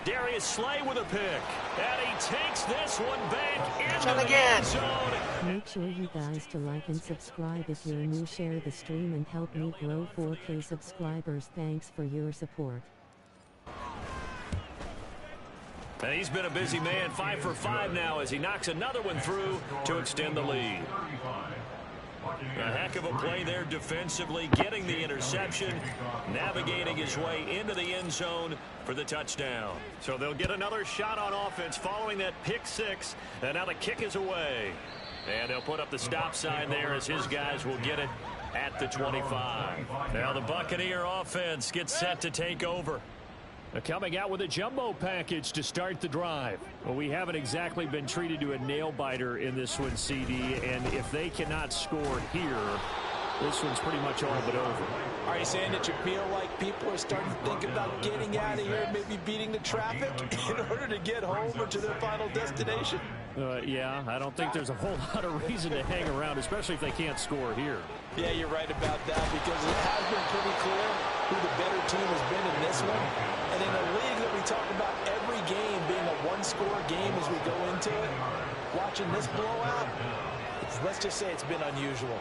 Darius Slay with a pick. And he takes this one back into the end zone. Make sure you guys to like and subscribe if you're new. Share the stream and help me grow 4K subscribers. Thanks for your support. And he's been a busy man, 5 for 5 now as he knocks another one through to extend the lead. A heck of a play there defensively, getting the interception, navigating his way into the end zone for the touchdown. So they'll get another shot on offense following that pick 6, and now the kick is away. And they'll put up the stop sign there as his guys will get it at the 25. Now the Buccaneer offense gets set to take over. Coming out with a jumbo package to start the drive. Well, we haven't exactly been treated to a nail-biter in this one, CD, and if they cannot score here, this one's pretty much all but over. Are you saying that you feel like people are starting to think about getting out of here, maybe beating the traffic in order to get home or to their final destination? Yeah, I don't think there's a whole lot of reason to hang around, especially if they can't score here. Yeah, you're right about that, because it has been pretty clear who the better team has been in this one. And in a league that we talk about every game being a one-score game as we go into it, watching this blowout, let's just say it's been unusual.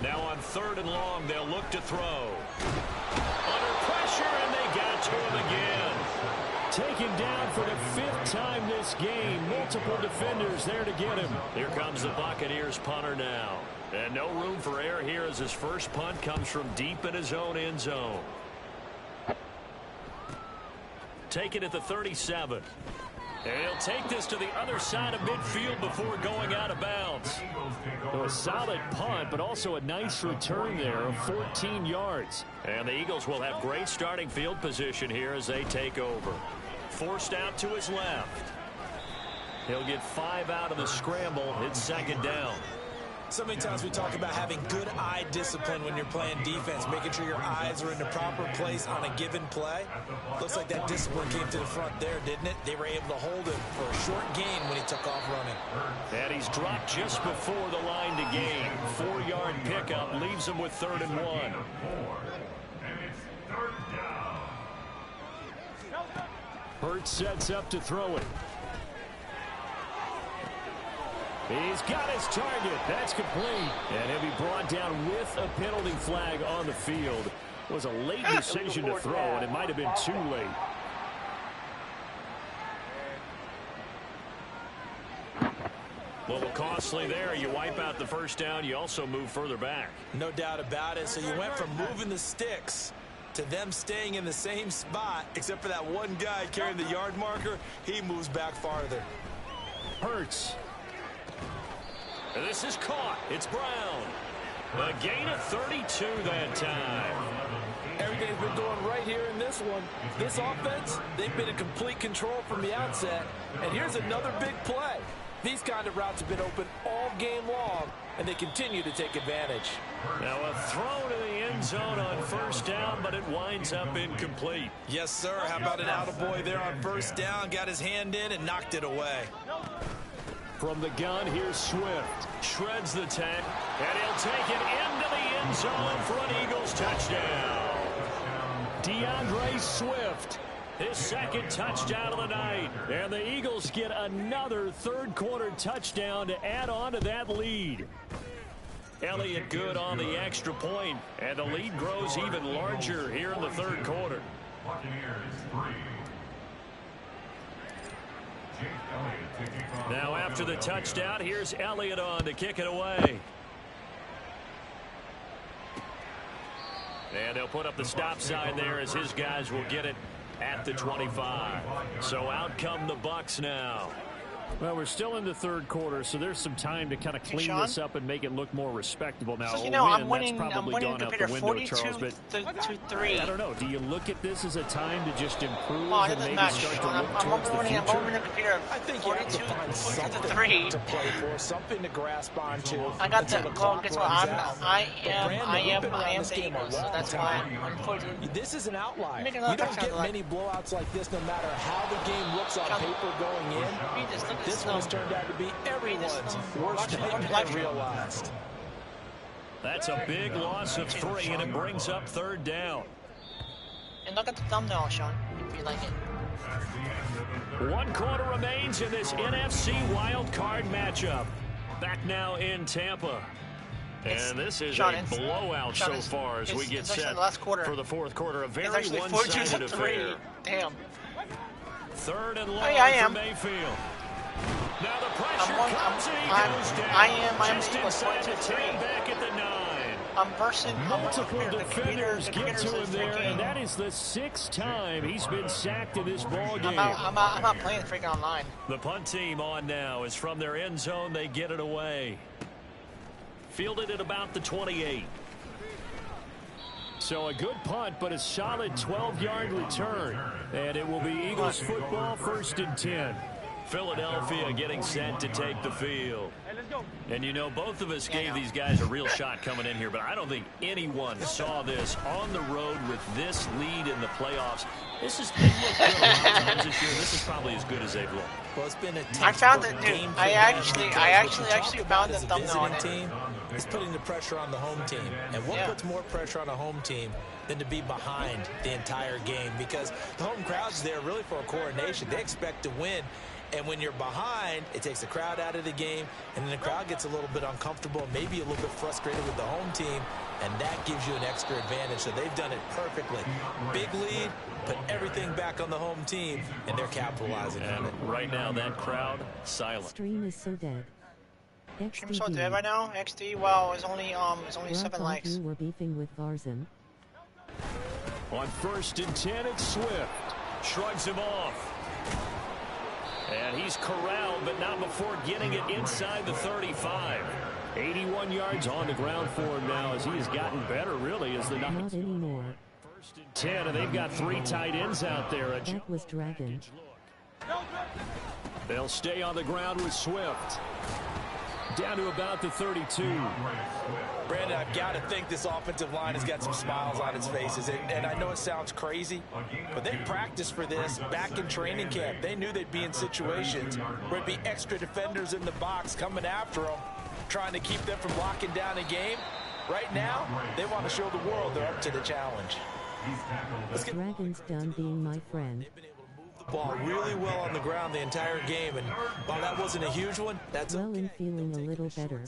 Now on 3rd and long, they'll look to throw. Under pressure, and they got to him again. Taken down for the 5th time this game. Multiple defenders there to get him. Here comes the Buccaneers punter now. And no room for error here as his first punt comes from deep in his own end zone. Taken at the 37. And he'll take this to the other side of midfield before going out of bounds. So a solid punt, but also a nice return there of 14 yards. And the Eagles will have great starting field position here as they take over. Forced out to his left. He'll get 5 out of the scramble. It's 2nd down. So many times we talk about having good eye discipline when you're playing defense, making sure your eyes are in the proper place on a given play. Looks like that discipline came to the front there, didn't it? They were able to hold him for a short gain when he took off running. And he's dropped just before the line to gain. 4-yard pickup leaves him with 3rd and 1. And it's 3rd down. Hurts sets up to throw it. He's got his target. That's complete. And he'll be brought down with a penalty flag on the field. It was a late decision to throw, and it might have been too late. A little costly there. You wipe out the first down. You also move further back. No doubt about it. So you went from moving the sticks to them staying in the same spot, except for that one guy carrying the yard marker. He moves back farther. Hurts. And this is caught. It's Brown. A gain of 32 that time. Everything's been going right here in this one. This offense, they've been in complete control from the outset. And here's another big play. These kind of routes have been open all game long, and they continue to take advantage. Now a throw to the end zone on 1st down, but it winds up incomplete. Yes, sir. How about an attaboy there on 1st down? Got his hand in and knocked it away. From the gun, here's Swift. Shreds the 10, and he'll take it into the end zone for an Eagles touchdown. DeAndre Swift, his 2nd touchdown of the night. And the Eagles get another 3rd quarter touchdown to add on to that lead. Elliott good on the extra point, and the lead grows even larger here in the 3rd quarter. Buccaneers 3. Now after the touchdown, here's Elliott on to kick it away. And they'll put up the stop sign there as his guys will get it at the 25. So out come the Bucs now. Well, we're still in the third quarter, so there's some time to kind of clean this up and make it look more respectable. Now, so, you know, I'm winning the computer 42-3. I don't know. Do you look at this as a time to just improve Oh, and maybe start to look towards the future? I'm over the computer. I think you have to find something to play for, something to grasp onto. I got the. Well, guess what? I am the Eagles, so that's why I'm 42. This is an outlier. You don't get many blowouts like this, no matter how the game looks on paper going in. This one has turned out to be everyone's worst nightmare realized. That's a big loss of 3, and it brings up third down. And look at the thumbnail, Sean, if you like it. 1 quarter remains in this NFC wild card matchup. Back now in Tampa. And this is a blowout so far as we get set for the fourth quarter. A very one-sided affair. Damn. Third and long for Mayfield. Now the pressure comes and he goes down. Just inside the 10, back at the 9. I'm versing multiple defenders get to him there, and that is the 6th time he's been sacked in this ball game. I'm not playing freaking online. The punt team on now is from their end zone. They get it away. Fielded at about the 28. So a good punt, but a solid 12-yard return. And it will be Eagles football, 1st and 10. Philadelphia getting set to take the field. And you know, both of us gave these guys a real shot coming in here, but I don't think anyone saw this on the road with this lead in the playoffs. They've looked good a lot of times this year. This is probably as good as they've looked. Well, it's been a I found it, dude. I actually found the thumbnail on it. Team is putting the pressure on the home team. And what puts more pressure on a home team than to be behind the entire game? Because the home crowd's there really for a coronation. They expect to win. And when you're behind, it takes the crowd out of the game, and then the crowd gets a little bit uncomfortable, maybe a little bit frustrated with the home team, and that gives you an extra advantage. So they've done it perfectly. Big lead, put everything back on the home team, and they're capitalizing on it. Right now, that crowd, silent. Stream is so dead. Stream so dead right now? XD, wow, it's only 7 likes. You were beefing with Varzin. On 1st and 10, it's Swift. Shrugs him off. And he's corralled, but not before getting it inside the 35. 81 yards on the ground for him now as he has gotten better, really, as the Not anymore. 1st and 10, and they've got 3 tight ends out there. That was Dragon. They'll stay on the ground with Swift. Down to about the 32. Brandon, I've got to think this offensive line has got some smiles on its faces. And I know it sounds crazy, but they practiced for this back in training camp. They knew they'd be in situations where it'd be extra defenders in the box coming after them, trying to keep them from locking down a game. Right now, they want to show the world they're up to the challenge. Dragon's done being my friend. Ball really well on the ground the entire game, and while that wasn't a huge one, that's well and feeling a little better.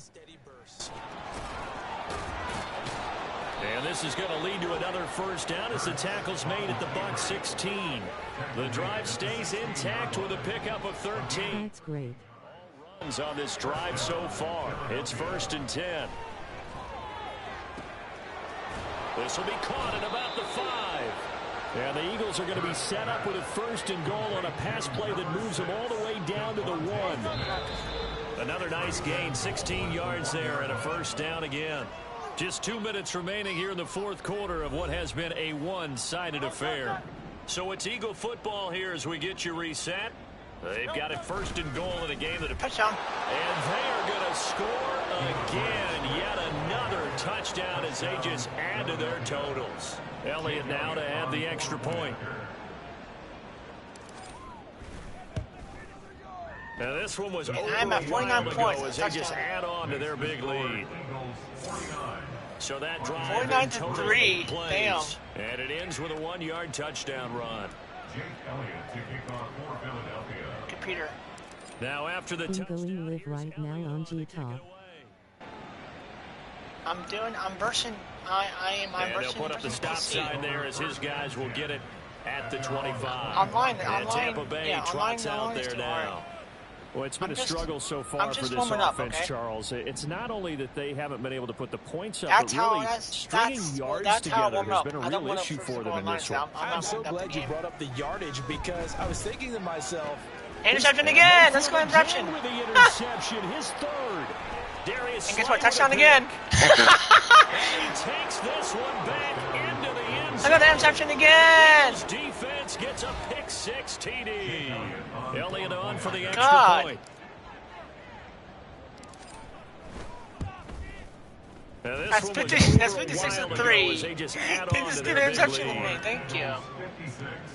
And this is going to lead to another 1st down as the tackle's made at the Bucs 16. The drive stays intact with a pickup of 13. That's great. Runs on this drive so far. It's 1st and 10. This will be caught at about the 5. And the Eagles are going to be set up with a 1st and goal on a pass play that moves them all the way down to the 1. Another nice gain, 16 yards there, and a 1st down again. Just 2 minutes remaining here in the 4th quarter of what has been a one-sided affair. So it's Eagle football here as we get you reset. They've got it 1st and goal in a game that... Touchdown. And they are going to score again. Yet another touchdown as they just add to their totals. Elliott now to add the extra point. Now this one was over I'm at 49 points. as they just add on to their big lead. So that drive 49-3. Damn. And it ends with a 1-yard touchdown run. Computer. Now after the touchdown, live right now on G-Talk. I'm versing. And they'll put up the stop sign there as his guys will get it at the 25. Online. Tampa Bay trots out there now. Well, it's been a struggle so far for this offense, Charles. It's not only that they haven't been able to put the points up, but really stringing yards together has been a real issue for them in this one. I'm so glad you brought up the yardage because I was thinking to myself, Interception again. Let's go interception. With the interception, his third. Darius And guess what? Slay with a Touchdown pick. again. And he takes this one back into the end I zone. got the interception again. His defense gets a pick six TD. Elliott on for the extra God. point. Now this That's one was 50. That's over a 56 while and ago 3. as they just add They on just to did their an big interception with lead. me. Thank you.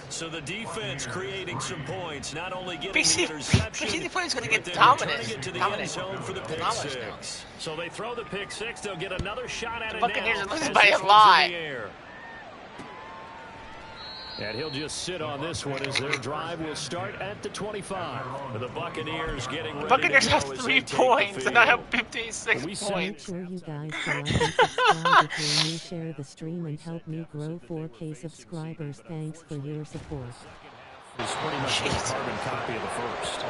So the defense creating some points, not only getting BC the interception, BC is going to but get then dominant. returning it to the Dominant. end zone for the pick Dominant six. So they throw the pick six. They'll get another shot at The it Buccaneers now. are losing as by this a one's in lot. the air. And he'll just sit on this one as their drive will start at the 25. The Buccaneers getting ready The Buccaneers to have go as 3 they take the points, and I have field. 56 We said- Make points. sure you guys go like and subscribe if you're new, share the stream and help me grow 4K subscribers. Thanks for your support. It's pretty much a Jeez. carbon copy of the first.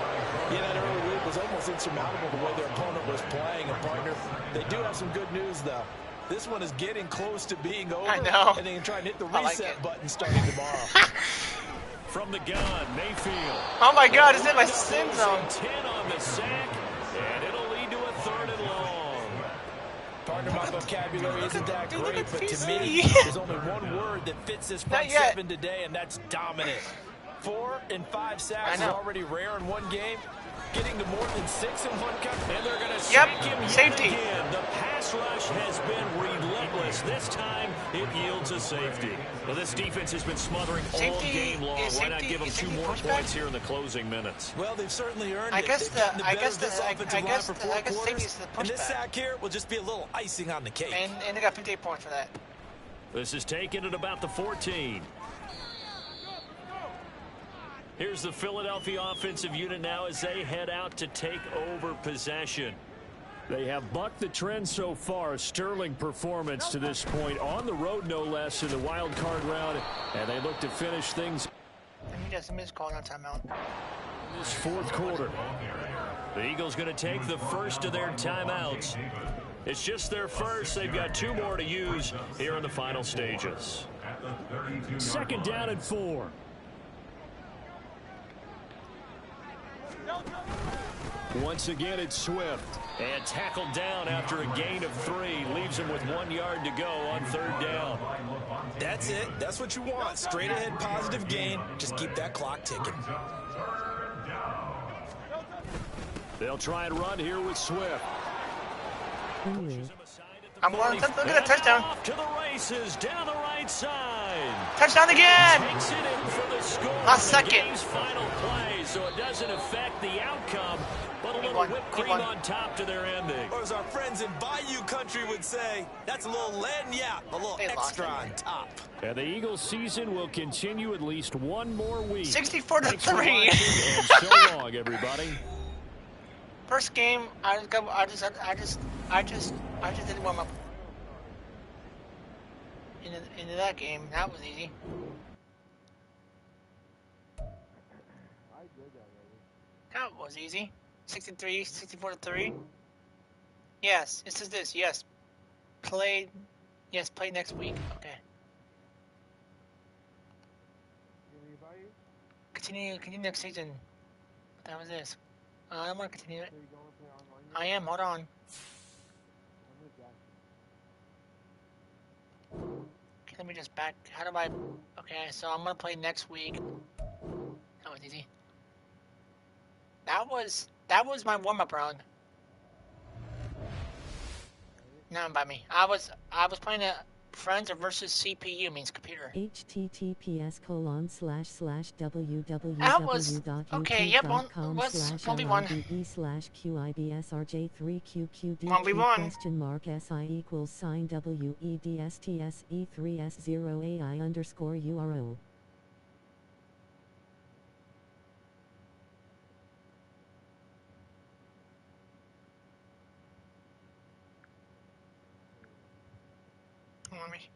Yeah, that early lead was almost insurmountable the way their opponent was playing. And, partner, they do have some good news, though. This one is getting close to being over. I know. And they can try and hit the I like reset it. button starting tomorrow. From the gun, Mayfield. Oh my God, it's in my sin zone. 10 on the sack, and it'll lead to a 3rd and long. Partner, my vocabulary isn't that Dude, look great, at but to PC. me, there's only one word that fits this front Not yet. seven today, and that's dominant. 4 and 5 sacks I is know. already rare in one game. Getting to more than 6 in one country. And they're going to Yep, sack him yet safety. again. The pass rush has been relentless. This time, it yields a safety. Well, this defense has been smothering all Safety game long. is Why not safety- give them is 2 safety more pushback? points here in the closing minutes? Well, they've certainly earned I it. guess They've the- gotten I better guess of this the- I- offensive I line guess for the- 4 I guess quarters. safety is the And this pushback. sack here will just be a little icing on the cake. And they got 58 points for that. This is taken at about the 14. Here's the Philadelphia offensive unit now as they head out to take over possession. They have bucked the trend so far. A sterling performance to this point. On the road, no less, in the wild card round. And they look to finish things Let me just call on timeout. this 4th quarter. The Eagles going to take the first of their timeouts. It's just their first. They've got 2 more to use here in the final stages. 2nd down and 4. Once again, it's Swift. And tackled down after a gain of 3. Leaves him with 1 yard to go on 3rd down. That's it. That's what you want. Straight ahead positive gain. Just keep that clock ticking. They'll try and run here with Swift. Henry. I'm going to look at that touchdown. Off to the races down the right side. Touchdown again. Takes it in for the score. Last The second. game's final play, so it doesn't affect the outcome, but a little won. whipped He cream won. on top to their ending. Or as our friends in Bayou Country would say, that's a little lagniappe, a little They lost extra on anyway. top. And the Eagles season will continue at least 1 more week. 64 to Thanks for 3. watching, and so long, everybody. First game, I just didn't warm up. Into that game, that was easy. That was easy. 64 to 3. Yes, it says this. Yes, play next week. Okay. Continue next season. That was this. I want to continue it. I am. Hold on. Okay, let me just back. How do I? Okay, so I'm gonna play next week. That was easy. That was my warm up round. Now by me. I was playing a friends versus CPU means computer. https://www.youtube.com/QIBSRJ3QQD That was- okay, yep, was 1v1/QIBSRJ3QQD 1v1. question mark SI equals sign WEDSTSE3S0AI_URO. Let me.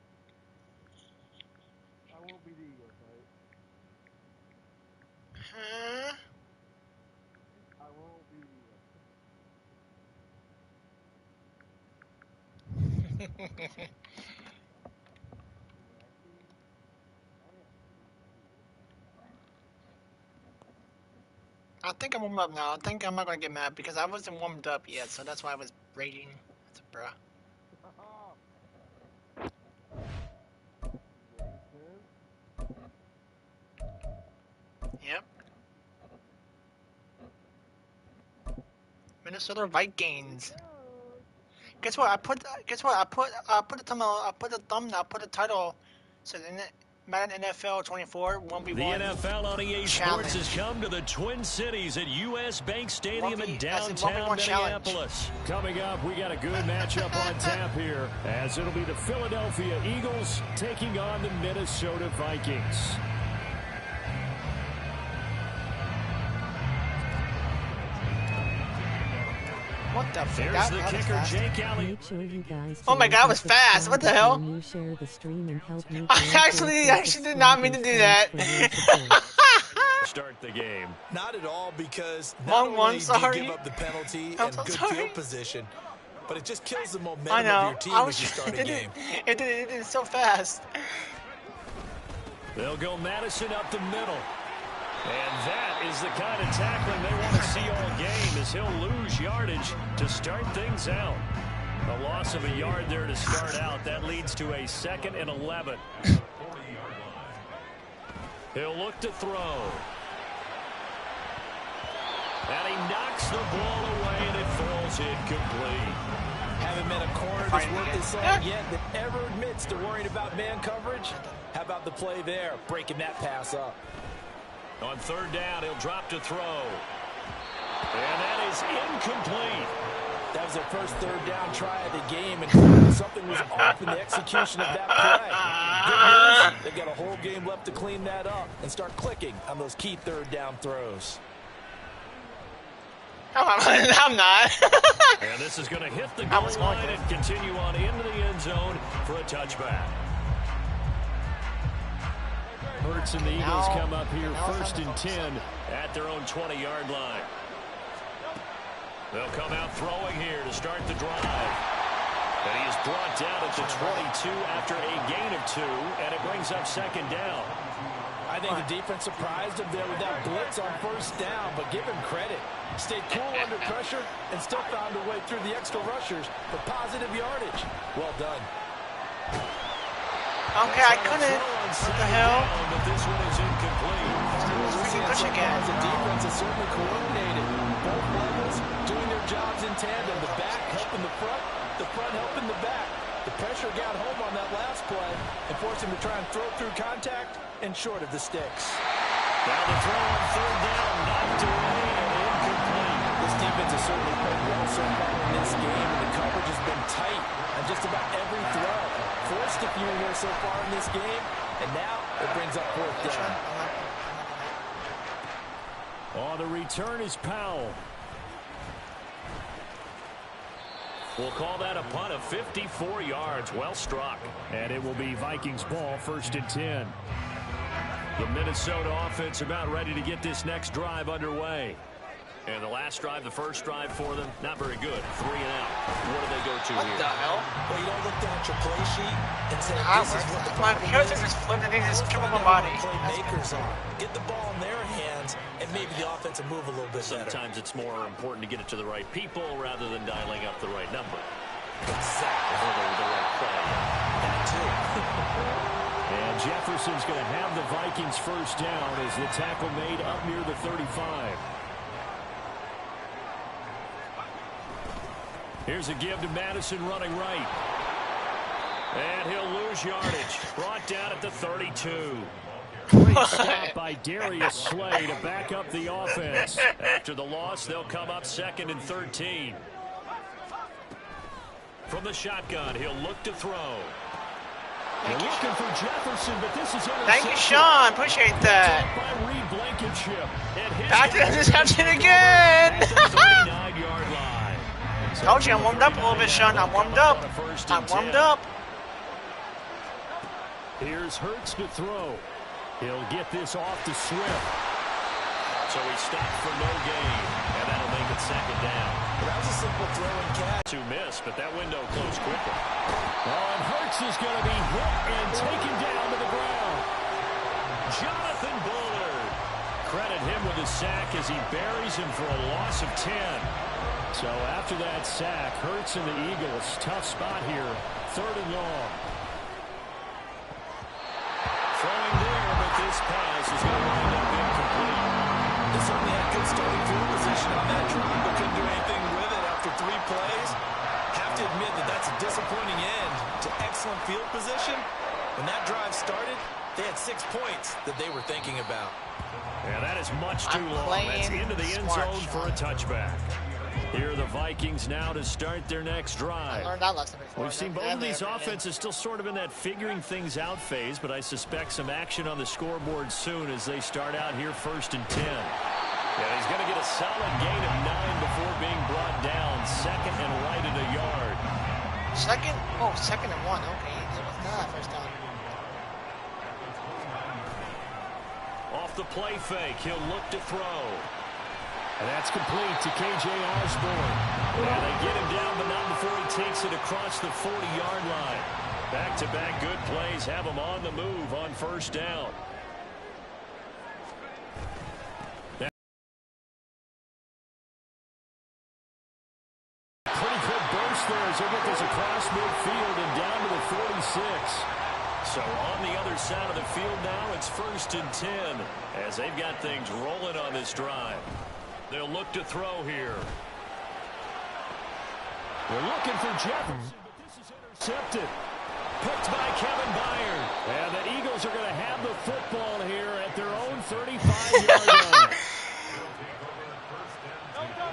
Huh? I think I'm warmed up now. I think I'm not gonna get mad because I wasn't warmed up yet, so that's why I was rating. That's a bruh. Yep. Minnesota Vikings. Guess what? I put the thumbnail. I put the thumbnail. I put the title. So then, Madden NFL 24 1v1. The NFL on EA Sports has come to the Twin Cities at US Bank Stadium in downtown Minneapolis. Coming up, we got a good matchup on tap here, as it'll be the Philadelphia Eagles taking on the Minnesota Vikings. What the fuck? There's the kicker, Jake Alley. Make sure you guys Oh my God, it was fast. What the hell? You share the stream and help me I actually did not mean to do that. Start the game. Not at all, because not only do you give up the penalty and good field position, but it just kills the momentum of your team as you start a game. It did so fast. They'll go Madison up the middle. And that is the kind of tackling they want to see all game, as he'll lose yardage to start things out. A loss of a yard there to start out. That leads to a 2nd and 11. He'll look to throw. And he knocks the ball away, and it falls incomplete. Haven't met a corner that's worked this long yet that ever admits to worrying about man coverage. How about the play there, breaking that pass up? On 3rd down, he'll drop to throw. And that is incomplete. That was their first 3rd down try of the game, and something was off in the execution of that play. Good news, they've got a whole game left to clean that up and start clicking on those key 3rd down throws. I'm not. And this is going to hit the goal line and continue on into the end zone for a touchback. Hurts and the Eagles come up here 1st and 10 at their own 20-yard line. They'll come out throwing here to start the drive. And he is brought down at the 22 after a gain of 2, and it brings up 2nd down. I think the defense surprised him there with that blitz on 1st down, but give him credit. Stayed cool under pressure and still found a way through the extra rushers for positive yardage. Well done. Okay, I couldn't. What the hell? But this one is incomplete. Push again. The defense is certainly coordinated. Both levels doing their jobs in tandem. The back helping the front helping the back. The pressure got home on that last play and forced him to try and throw through contact and short of the sticks. Now the throw on 3rd down, knocked away and incomplete. This defense has certainly played well so far in this game, and the coverage has been tight on just about every throw. Forced a few here so far in this game, and now it brings up 4th down. On the return is Powell. We'll call that a punt of 54 yards. Well struck. And it will be Vikings ball, 1st and 10. The Minnesota offense about ready to get this next drive underway. And the last drive, the first drive for them, not very good. 3 and out. What do they go to What here? the hell? Well, you don't look down at your play sheet and say, How this is what the my problem character is. just flipped and he just killed my Find out body. what the playmakers are. Get the ball in their hands, and maybe the offense will move a little bit better. Sometimes it's more important to get it to the right people rather than dialing up the right number. Exactly. Or the right play. That too. And Jefferson's going to have the Vikings 1st down as the tackle made up near the 35. Here's a give to Madison running right. And he'll lose yardage. Brought down at the 32. Great stop by Darius Slay to back up the offense. After the loss, they'll come up 2nd and 13. From the shotgun, he'll look to throw. They're looking for Jefferson, but this is intercepted. Thank you, Sean. Appreciate that. By Reed Blankenship. And his Back to the interception again. at the 39-yard line. Told you I'm warmed up a little bit, Sean. I'm warmed up. I'm warmed up. Here's Hurts to throw. He'll get this off to Swift. So he stopped for no gain, and that'll make it 2nd down. That was a simple throw and catch. To miss, but that window closed quickly. Oh, and Hurts is going to be hit and taken down to the ground. Jonathan Bullard. credit him with a sack as he buries him for a loss of 10. So after that sack, Hurts and the Eagles, tough spot here, 3rd and long. Throwing there, but this pass is going to wind up incomplete. They certainly had good starting field position on that drive, but couldn't do anything with it after 3 plays. Have to admit that that's a disappointing end to excellent field position. When that drive started, they had 6 points that they were thinking about. Yeah, that is much too long. That's into the end zone for a touchback. Here are the Vikings now to start their next drive. I learned that lesson before. We've seen both of these offenses still sort of in that figuring things out phase, but I suspect some action on the scoreboard soon as they start out here 1st and 10. Yeah, he's going to get a solid gain of 9 before being brought down. 2nd and right at a yard. Second? Oh, 2nd and 1. Okay. So it's not first down. Off the play fake, he'll look to throw. And that's complete to K.J. Osborne. And they get him down, but not before he takes it across the 40-yard line. Back-to-back good plays have him on the move on 1st down. Pretty good burst there as he'll get this across midfield and down to the 46. So on the other side of the field now, it's 1st and 10 as they've got things rolling on this drive. They'll look to throw here. They're looking for Jefferson, but this is intercepted. Picked by Kevin Byard. And the Eagles are going to have the football here at their own 35-yard line.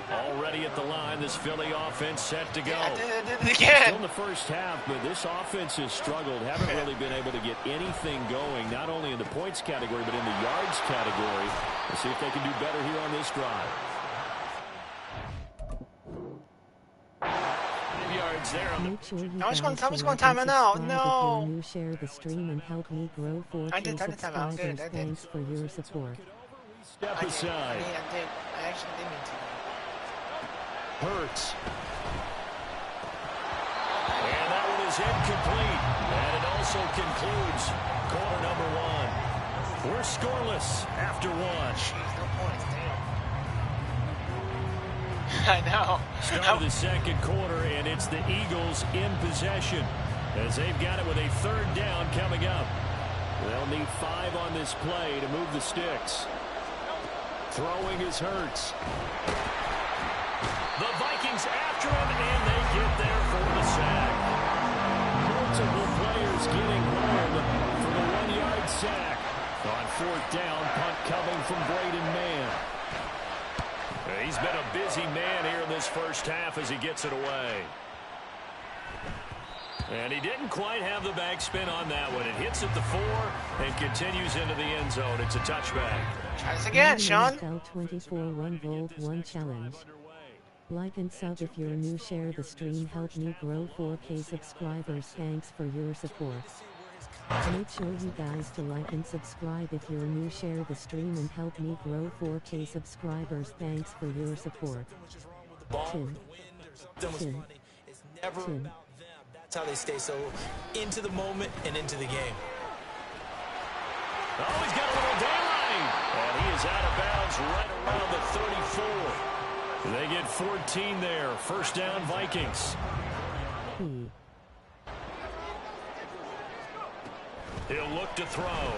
Already at the line, this Philly offense set to go. Yeah, I did it again. Still in the first half, but this offense has struggled. Haven't really been able to get anything going, not only in the points category, but in the yards category. We'll see if they can do better here on this drive. 5 yards there. Make sure you Now he's going guys to time it out. subscribe No. if you're new, share the stream and help me grow 4K I did time out. subscribers. I did. Thanks for your support. Step I did. aside. I did. I actually did mean to. Hurts. And that one is incomplete. And it also concludes quarter number 1. We're scoreless after 1. Jeez, no points. Damn. I know. Start of the second quarter, and it's the Eagles in possession as they've got it with a 3rd down coming up. They'll need 5 on this play to move the sticks. Throwing is Hurts. The Vikings after him, and they get there for the sack. Multiple players getting home for the 1-yard sack. On 4th down, punt coming from Braden Mann. He's been a busy man here in this first half as he gets it away. And he didn't quite have the backspin on that one. It hits at the 4 and continues into the end zone. It's a touchback. Try this again, Sean. NFL 24 1 Volt 1 challenge. Like and sub if you're new, share the stream, help me grow 4K subscribers. Thanks for your support. Make sure you guys to like and subscribe if you're new, share the stream and help me grow 4K subscribers. Thanks for your support. Tim. That's how they stay so into the moment and into the game. Oh, he's got a little daylight. And he is out of bounds right around the 34. They get 14 there. 1st down, Vikings. He'll look to throw.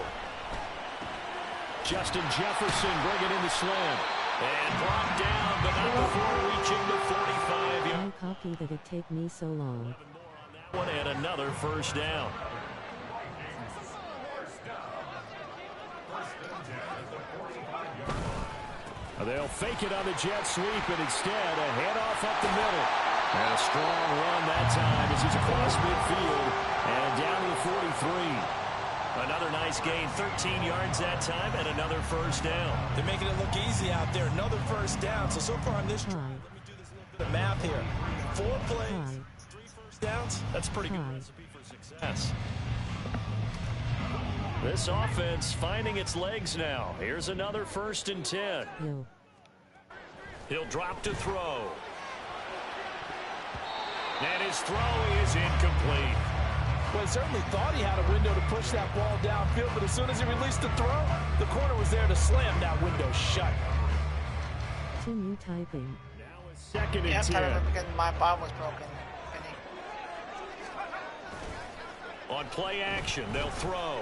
Justin Jefferson bringing in the slant. And brought down, but not before reaching the 45. How cocky did it take me so long? One and another 1st down. They'll fake it on the jet sweep, and instead a handoff up the middle. And a strong run that time as he's across midfield and down to the 43. Another nice gain, 13 yards that time, and another 1st down. They're making it look easy out there. Another 1st down. So far on this drive, let me do this little bit of math here. 4 plays, 3 first downs. That's a pretty good recipe for success. This offense finding its legs now. Here's another 1st and 10. Yo. He'll drop to throw. And his throw is incomplete. Well, he certainly thought he had a window to push that ball downfield, but as soon as he released the throw, the corner was there to slam that window shut. Continue typing. Now a second and Yeah, 10. because my bomb was broken. On play action, they'll throw.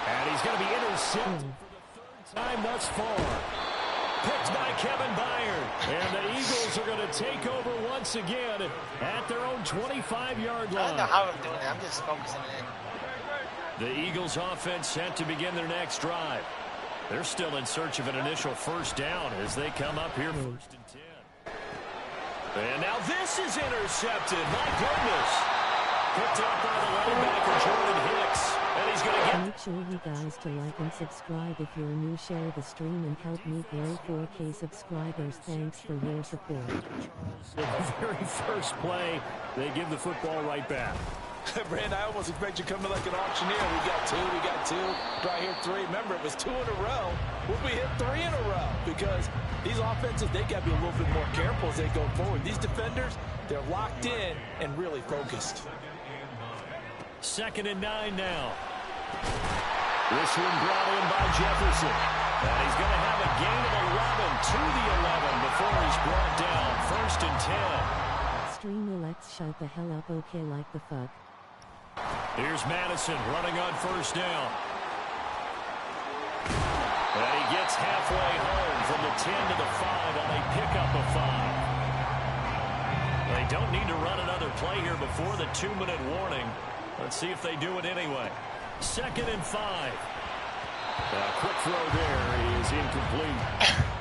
And he's going to be intercepted for the third time thus far. Picked by Kevin Byard. And the Eagles are going to take over once again at their own 25-yard line. I don't know how I'm doing it. I'm just focusing it in. The Eagles offense set to begin their next drive. They're still in search of an initial first down as they come up here first and 10. And now this is intercepted. My goodness. Picked up by the linebacker, Jordan Hicks. And he's going to get... Make sure you guys to like and subscribe if you're new. Share the stream and help me grow 4K subscribers. Thanks for your support. The very first play, they give the football right back. Brand, I almost expect you coming like an auctioneer. We got two. Do I hear three? Remember, it was 2 in a row. Will we hit 3 in a row? Because these offenses, they got to be a little bit more careful as they go forward. These defenders, they're locked in and really focused. 2nd and 9 now. This one brought in by Jefferson. And he's going to have a gain of 11 to the 11 before he's brought down. 1st and 10. Stream elects shut the hell up. Okay, like the fuck. Here's Madison running on 1st down. And he gets halfway home from the 10 to the 5 on a pickup of 5. They don't need to run another play here before the 2-minute warning. Let's see if they do it anyway. 2nd and 5. A quick throw there is incomplete.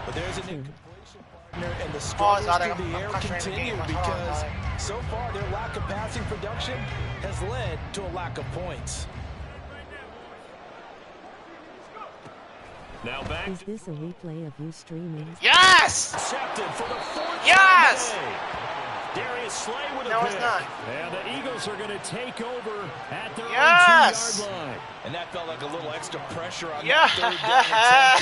But there's an incompletion partner, and the struggles through the air continue because so far their lack of passing production has led to a lack of points. Now back. Is this a replay of you streaming? Yes! Accepted for the 4th Yes! time today. Darius Slay with a No, pick. it's not. And the Eagles are going to take over at their Yes! own 2-yard line. And that felt like a little extra pressure on Yeah! that third down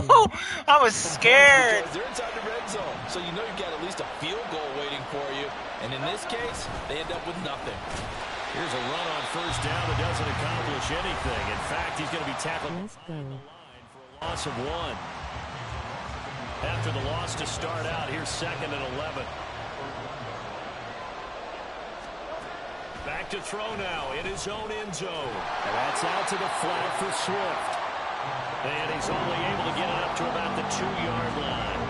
attempt. I was scared. Because they're inside the red zone, so you know you've got at least a field goal waiting for you. And in this case, they end up with nothing. Here's a run on 1st down that doesn't accomplish anything. In fact, he's going to be tackled Let's go. for a loss of 1. After the loss to start out, here's 2nd and 11. Back to throw now in his own end zone. And that's out to the flat for Swift. And he's only able to get it up to about the 2-yard line.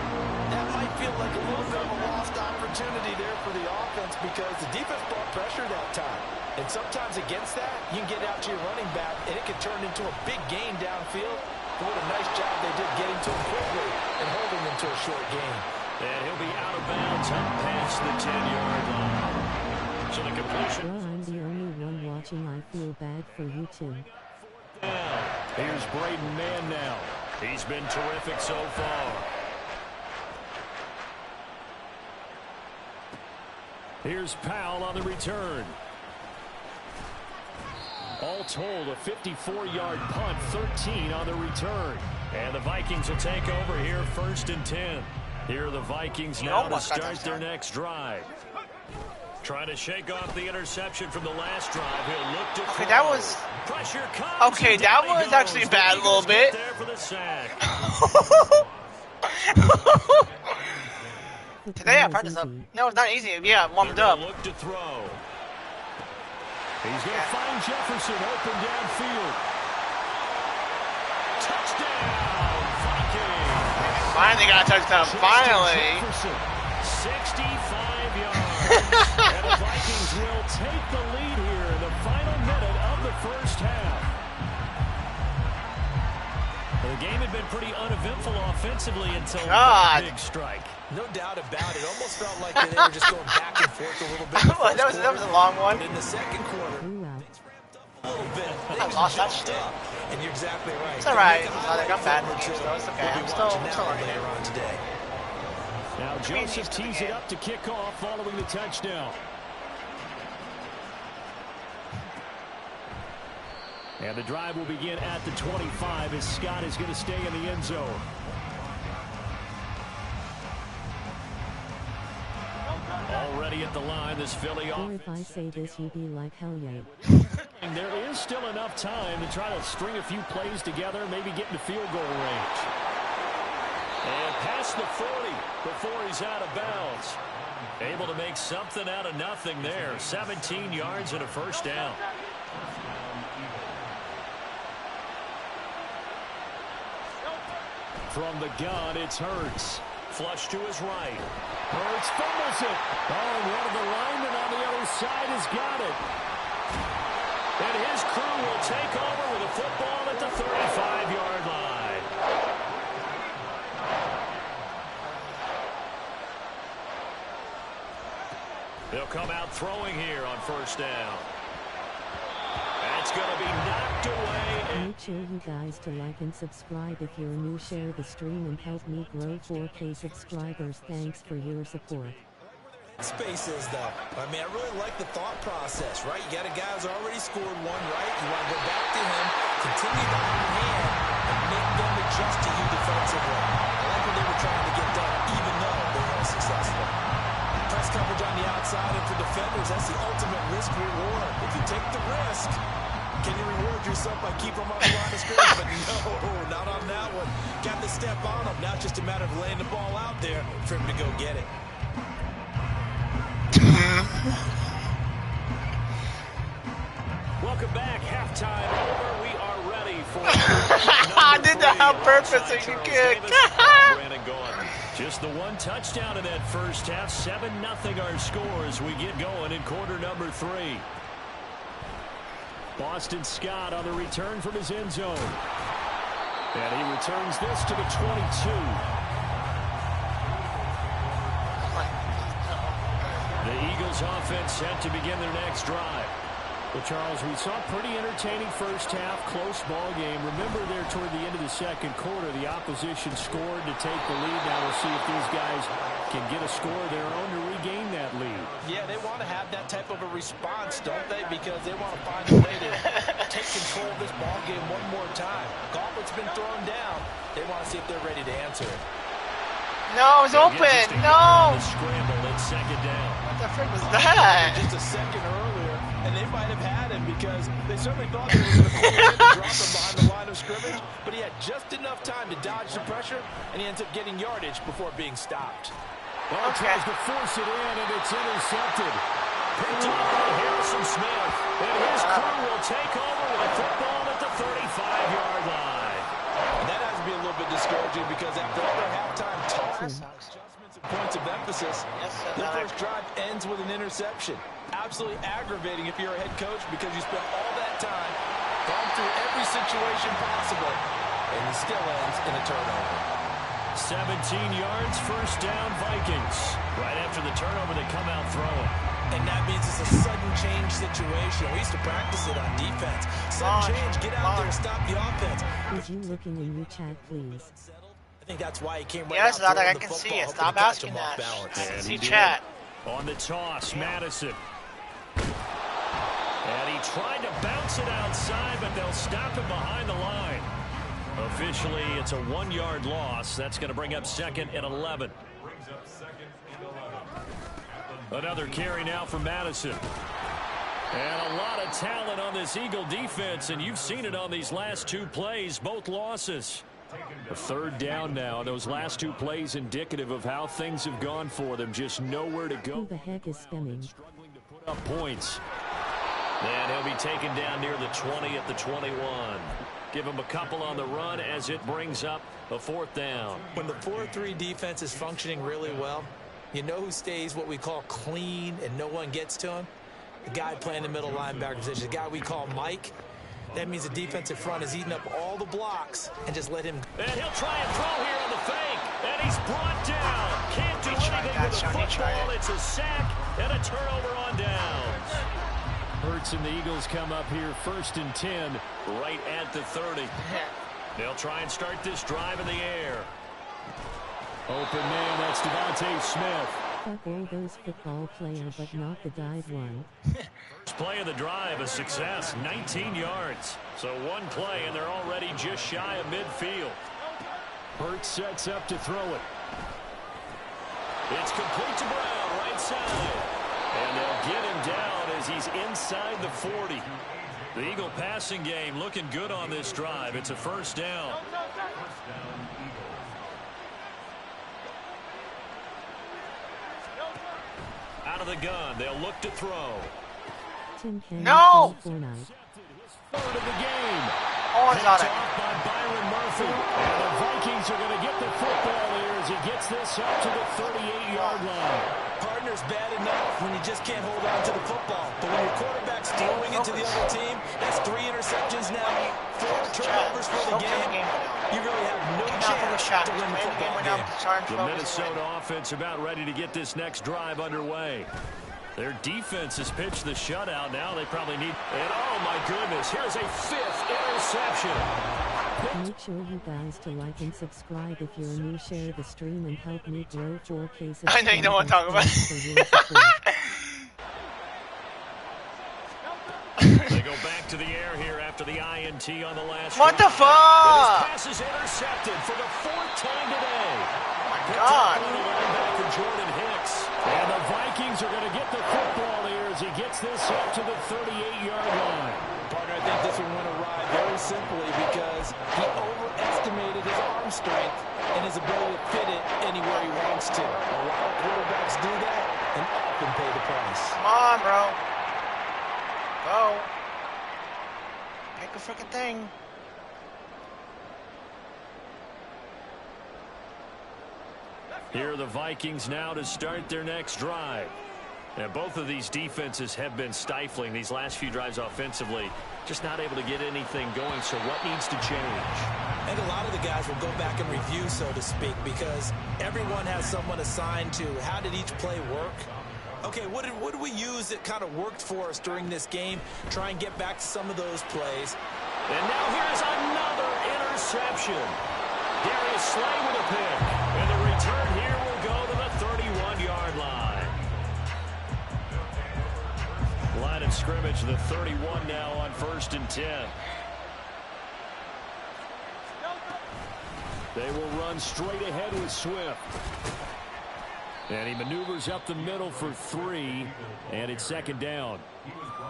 That might feel like a little bit of a lost opportunity there for the offense because the defense brought pressure that time. And sometimes against that, you can get out to your running back, and it can turn into a big gain downfield. But what a nice job they did getting to him quickly and holding him to a short gain. And he'll be out of bounds up past the 10-yard line. So the completion. Well, I'm the only one watching. I feel bad for you, Tim. Down. Here's Braden Mann now. He's been terrific so far. Here's Powell on the return. All told, a 54-yard punt, 13 on the return. And the Vikings will take over here, 1st and 10. Here are the Vikings now to start their next drive. Trying to shake off the interception from the last drive. He'll look to Okay, that was... Pressure comes. Okay, that was actually bad a little bit. There for the sack. Today I practiced up. No, it's not easy. Yeah, warmed up. Look to throw. He's going to find Jefferson open downfield. Touchdown, Vikings. Finally got a touchdown. Finally. Jefferson, 65 yards. And the Vikings will take the lead here in the final minute of the first half. The game had been pretty uneventful offensively until that big strike. No doubt about it. Almost felt like they were just going back and forth a little bit. that was a long one. But in the second quarter, things ramped up a little bit. I lost that shit. And you're exactly right. It's alright. I'm bad in the game, so it's okay. I'm still learning later on today. Now Joseph tees it up to kick off following the touchdown. And the drive will begin at the 25 as Scott is going to stay in the end zone. Already ready at the line, this Philly Or if I say this, you be like, hell yeah. There is still enough time to try to string a few plays together, maybe get into field goal range. And past the 40 before he's out of bounds. Able to make something out of nothing there. 17 yards and a first down. From the gun, it's Hurts. Flush to his right. Hurts fumbles it. Oh, one of the linemen on the other side has got it. And his crew will take over with a football at the 35-yard line. They'll come out throwing here on first down. That's going to be knocked away. Make sure you guys to like and subscribe if you're new. Share the stream and help me grow 4K subscribers. Thanks for your support. Space is, though. I mean, I really like the thought process, right? You got a guy who's already scored one, right? You want to go back to him, continue the hot hand, and make them adjust to you defensively. I like what they were trying to get done, even though they weren't successful. Press coverage on the outside, and for defenders, that's the ultimate risk reward. If you take the risk, can you reward yourself by keeping them on the line of scrimmage? But no, not on that one. Got to step on them. Now it's just a matter of laying the ball out there for him to go get it. Welcome back. Halftime over. We are ready for I did that on purpose so you could. Brandon Gordon. Just the one touchdown in that first half. 7-0 our score as we get going in quarter number 3. Boston Scott on the return from his end zone. And he returns this to the 22. The Eagles offense set to begin their next drive. Well, Charles, we saw a pretty entertaining first half, close ball game. Remember there toward the end of the second quarter, the opposition scored to take the lead. Now we'll see if these guys can get a score of their own to regain that lead. Yeah, they want to have that type of a response, don't they? Because they want to find a way to take control of this ball game one more time. Gauntlet's been thrown down. They want to see if they're ready to answer it. No, it's open. No. Scramble at second down. What the frick was that? Just a second earlier, and they might have had him because they certainly thought they were going to pull him in and drop him behind the line of scrimmage, but he had just enough time to dodge the pressure, and he ends up getting yardage before being stopped. Well, tries to force it in, and it's intercepted. Picked off by Harrison Smith, and his crew will take over with a football at the 35-yard line. And that has to be a little bit discouraging because after all their halftime talk, adjustments and points of emphasis, the first drive ends with an interception. Absolutely aggravating if you're a head coach because you spent all that time, gone through every situation possible, and it still ends in a turnover. 17 yards, first down, Vikings. Right after the turnover, they come out throwing. And that means it's a sudden change situation. We used to practice it on defense. Sudden change, get out there and stop the offense. Is you looking in your chat, please? I think that's why he came right Yes, out not like I throwing can the see football, it. Stop hoping to catch asking him off that. balance. I can And see he did. chat. On the toss, Madison. And he tried to bounce it outside, but they'll stop him behind the line. Officially, it's a 1-yard loss. That's going to bring up second and 11. Brings up second and 11. Another carry now for Madison. And a lot of talent on this Eagle defense, and you've seen it on these last 2 plays, both losses. A third down now. Those last 2 plays indicative of how things have gone for them. Just nowhere to go. Who the heck is spamming? Struggling to put up points. And he'll be taken down near the 20 at the 21. Give him a couple on the run as it brings up a 4th down. When the 4-3 defense is functioning really well, you know who stays what we call clean and no one gets to him? The guy playing the middle linebacker position, the guy we call Mike. That means the defensive front is eating up all the blocks and just let him. And he'll try and throw here on the fake. And he's brought down. Can't do anything with the football. It's a sack and a turnover on downs. Hurts and the Eagles come up here 1st and 10 right at the 30. They'll try and start this drive in the air. Open man, that's Devontae Smith. Fuck all those football players, but not the dive one. First play of the drive, a success, 19 yards. So 1 play, and they're already just shy of midfield. Hurts sets up to throw it. It's complete to Brown, right side. And they'll get him down as he's inside the 40. The Eagle passing game looking good on this drive. It's a first down. Out of the gun, they'll look to throw. No! Third of the game. Oh, it's on it. Off by Byron Murphy. And the Vikings are going to get the football here as he gets this up to the 38-yard line. Partner's bad enough when you just can't hold on to the football. But when your quarterback's throwing it to the other team, that's 3 interceptions now, 4 turnovers for the game. You really have no chance to win the football game. The Minnesota offense about ready to get this next drive underway. Their defense has pitched the shutout. Now they probably need... And oh my goodness, here's a 5th interception. Make sure you guys to like and subscribe if you're new. Share the stream and help me grow 4K subscribers. I know you don't want to talk about it. They go back to the air here after the INT on the last What the fuck? This pass is intercepted for the 4th time today. Oh my God. Linebacker Jordan Hicks. And the Vikings are going to get the football here as he gets this up to the 38-yard line. Partner, I think this one went awry very simply because he overestimated his arm strength and his ability to fit it anywhere he wants to. A lot of quarterbacks do that and often pay the price. Come on, bro. Go. Pick a freaking thing. Here are the Vikings now to start their next drive. And both of these defenses have been stifling these last few drives offensively. Just not able to get anything going. So what needs to change? I think a lot of the guys will go back and review, so to speak, because everyone has someone assigned to how did each play work. Okay, what did we use that kind of worked for us during this game? Try and get back to some of those plays. And now here's another interception. Darius Slay with a pick. And the return here will go to the 31-yard line. Line of scrimmage, the 31 now on 1st and 10. They will run straight ahead with Swift. And he maneuvers up the middle for 3, and it's 2nd down.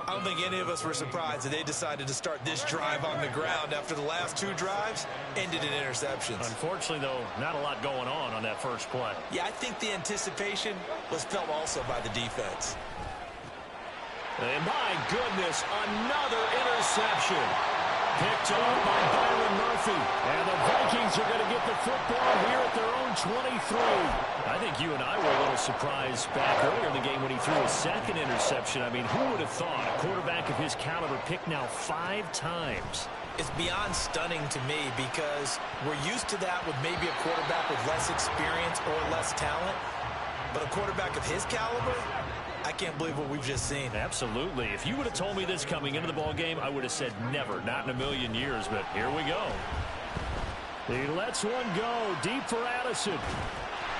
I don't think any of us were surprised that they decided to start this drive on the ground after the last 2 drives ended in interceptions. Unfortunately, though, not a lot going on that first play. Yeah, I think the anticipation was felt also by the defense. And my goodness, another interception. Picked off by Byron Murphy. And the Vikings are going to get the football here at their own 23. I think you and I were a little surprised back earlier in the game when he threw his 2nd interception. I mean, who would have thought a quarterback of his caliber picked now 5 times? It's beyond stunning to me because we're used to that with maybe a quarterback with less experience or less talent. But a quarterback of his caliber, I can't believe what we've just seen. Absolutely. If you would have told me this coming into the ball game, I would have said never, not in a million years. But here we go. He lets one go deep for Addison.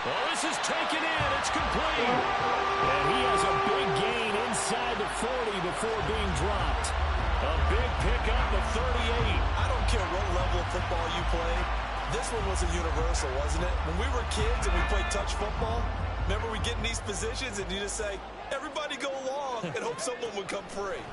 Well, this is taken in. It's complete. And he has a big gain inside the 40 before being dropped. A big pickup of 38. I don't care what level of football you played. This one was a universal, wasn't it? When we were kids and we played touch football, remember we get in these positions and you just say, everybody go along and hope someone would come free.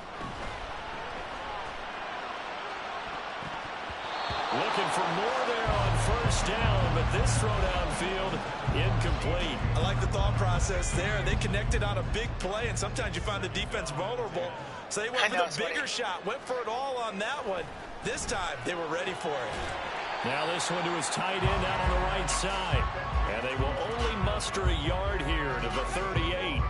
Looking for more there on 1st down, but this throw downfield incomplete. I like the thought process there. They connected on a big play, and sometimes you find the defense vulnerable. So they went for the bigger shot, went for it all on that one. This time, they were ready for it. Now this one to his tight end out on the right side. And they will only muster a yard here to the 38.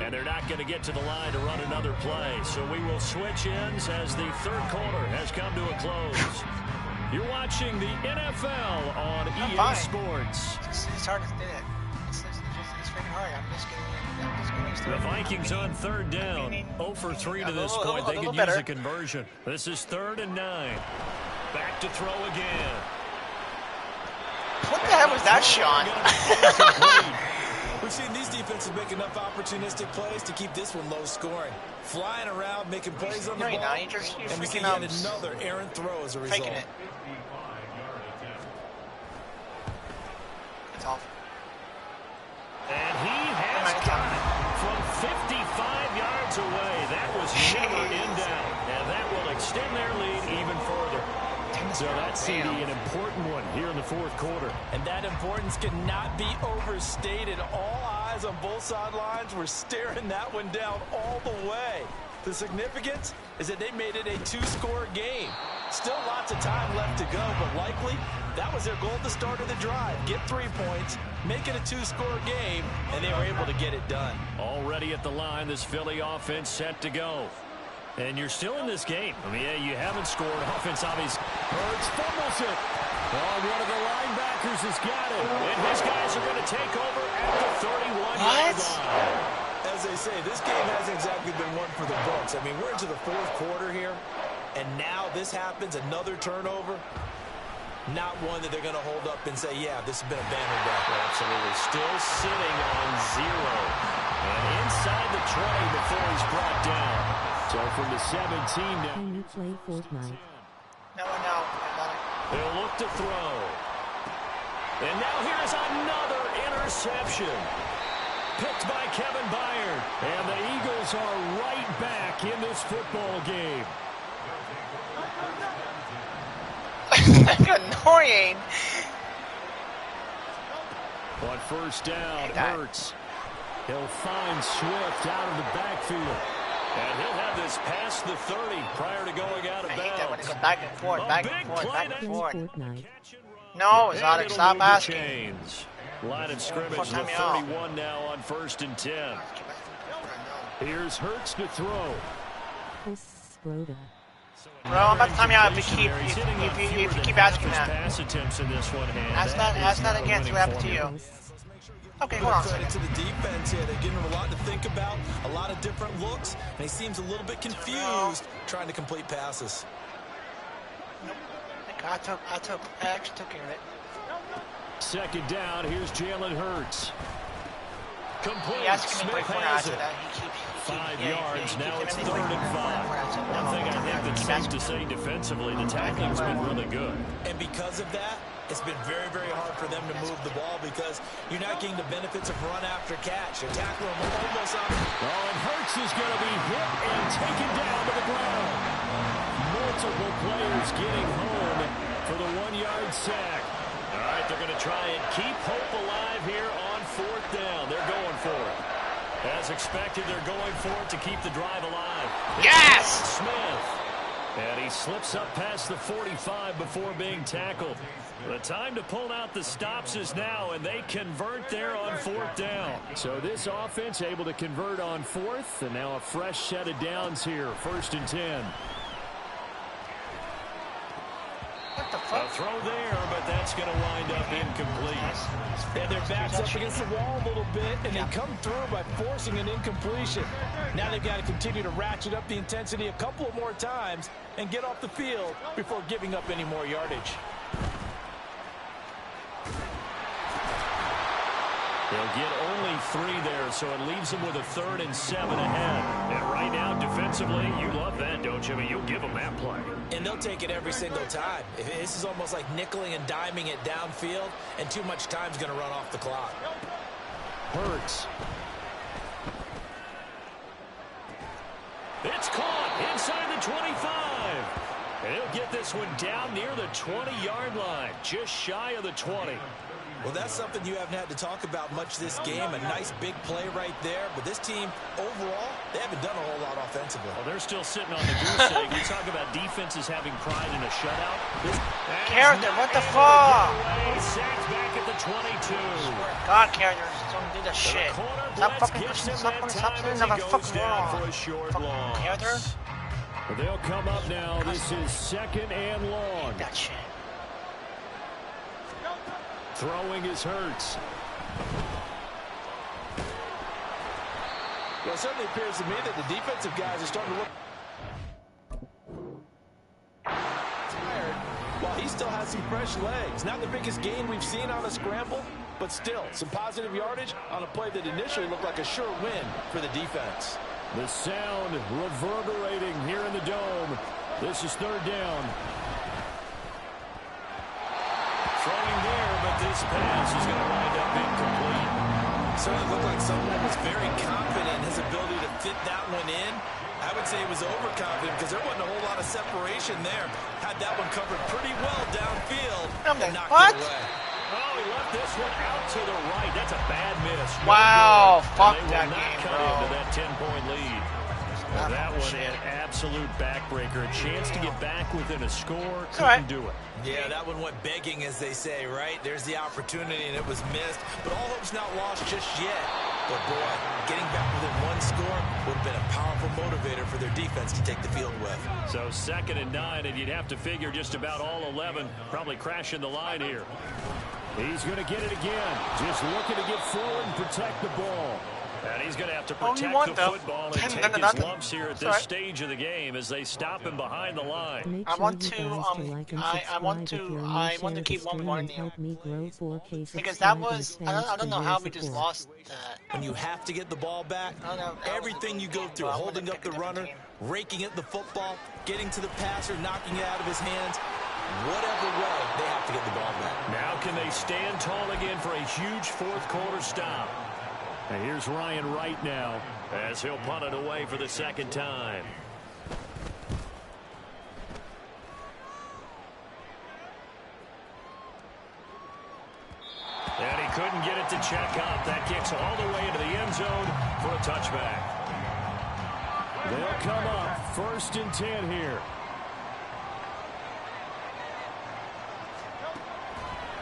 And they're not going to get to the line to run another play. So we will switch ends as the 3rd quarter has come to a close. You're watching the NFL on EA Sports. It's hard to do it. It's freaking hard. I'm just getting the Vikings on 3rd down. 0 for 3 to this point. They could use a conversion. This is 3rd and 9. Back to throw again. What the hell was that, Sean? We've seen these defenses make enough opportunistic plays to keep this one low scoring. Flying around, making plays on the ball. And we see yet another errant throw as a result. Faking it. It's off. away. That was never in doubt. And that will extend their lead even further. So that's CD, an important one here in the fourth quarter. And that importance cannot be overstated. All eyes on both sidelines were staring that one down all the way. The significance is that they made it a two-score game. Still lots of time left to go, but likely that was their goal at the start of the drive. Get 3 points, make it a two-score game, and they were able to get it done. Already at the line, this Philly offense set to go. And you're still in this game. I mean, yeah, you haven't scored. Offense, obviously. Hurts fumbles it. Oh, one of the linebackers has got it. And his guys are going to take over at the 31-yard line. As they say, this game hasn't exactly been one for the books. I mean, we're into the fourth quarter here, and now this happens, another turnover. Not one that they're going to hold up and say, yeah, this has been a banner day. Absolutely. Still sitting on 0. And inside the 20 before he's brought down. So from the 17 now. Can you play Fortnite? No. They'll look to throw. And now here's another interception. Picked by Kevin Byard. And the Eagles are right back in this football game. Annoying. On first down, Hurts. He'll find Swift out of the backfield. And he'll have this past the 30 prior to going out of bounds. I hate that when it goes back and forth, back and forth. Fortnite. No, Exotic, stop asking. Line of scrimmage, the 31 now on first and 10. Here's Hurts to throw. Broda. Bro, I'm about to time you out if you keep asking that. Pass attempts in this one, Ask that again, see what happened to you. Okay, hold on a Credit second. to the defense here. They're giving him a lot to think about, a lot of different looks, and he seems a little bit confused trying to complete passes. I actually took care of it. Second down, here's Jalen Hurts. Complete. He asked me to play Smith Fortnite has after it. that. He keeps 5 yards, now it's 3rd and 5. One thing I think that's safe to say defensively, the tackling's been really good. And because of that, it's been very, very hard for them to move the ball because you're not getting the benefits of run after catch. They're tackling almost on. Oh, and Hurts is going to be hit and taken down to the ground. Multiple players getting home for the 1-yard sack. All right, they're going to try and keep hope alive here on 4th down. They're going for it. As expected, they're going for it to keep the drive alive. Yes! Smith. And he slips up past the 45 before being tackled. The time to pull out the stops is now, and they convert there on 4th down. So this offense able to convert on 4th, and now a fresh set of downs here, 1st and 10. What the fuck? A throw there, but that's going to wind up incomplete. And their backs up against the wall a little bit, and they come through by forcing an incompletion. Now they've got to continue to ratchet up the intensity a couple of more times and get off the field before giving up any more yardage. They'll get only 3 there, so it leaves them with a 3rd and 7 ahead. And right now, defensively, you love that, don't you? I mean, you'll give them that play. And they'll take it every single time. This is almost like nickeling and diming it downfield, and too much time's going to run off the clock. Hurts. It's caught inside the 25. And he'll get this one down near the 20-yard line, just shy of the 20. Well, that's something you haven't had to talk about much this game. A nice big play right there. But this team, overall, they haven't done a whole lot offensively. Well, they're still sitting on the goose egg. You talk about defenses having pride in a shutout. Character, what the fuck? Sacked back at the 22. God, character, don't do that shit. Stop fucking saying another fucking wrong. Fucking character. They'll come up now. This is 2nd and long. That shit. Throwing is Hurts. Well, it certainly appears to me that the defensive guys are starting to look tired while he still has some fresh legs. Not the biggest gain we've seen on a scramble, but still some positive yardage on a play that initially looked like a sure win for the defense. The sound reverberating here in the dome. This is 3rd down. Throwing there, but this pass is going to wind up incomplete. Certainly looked like someone was very confident in his ability to fit that one in, I would say he was overconfident because there wasn't a whole lot of separation there. Had that one covered pretty well downfield and knocked it away. Oh, he left this one out to the right. That's a bad miss. Wow, fuck they that will not game, cut bro. into that 10-point lead. That one an absolute backbreaker. A chance to get back within a score. Couldn't do it. Yeah, that one went begging, as they say, right? There's the opportunity, and it was missed. But all hope's not lost just yet. But, boy, getting back within one score would have been a powerful motivator for their defense to take the field with. So 2nd and 9, and you'd have to figure just about all 11 probably crashing the line here. He's going to get it again. Just looking to get forward and protect the ball. And he's going to have to protect the football and take his lumps here at this stage of the game as they stop him behind the line. I want to keep one because that was I don't know how we just lost that. When you have to get the ball back, everything you go through, holding up the runner, raking at the football, getting to the passer, knocking it out of his hands, whatever way, they have to get the ball back. Now can they stand tall again for a huge fourth-quarter stop? And here's Ryan Wright now as he'll punt it away for the 2nd time. And he couldn't get it to check up. That kicks all the way into the end zone for a touchback. They'll come up 1st and 10 here.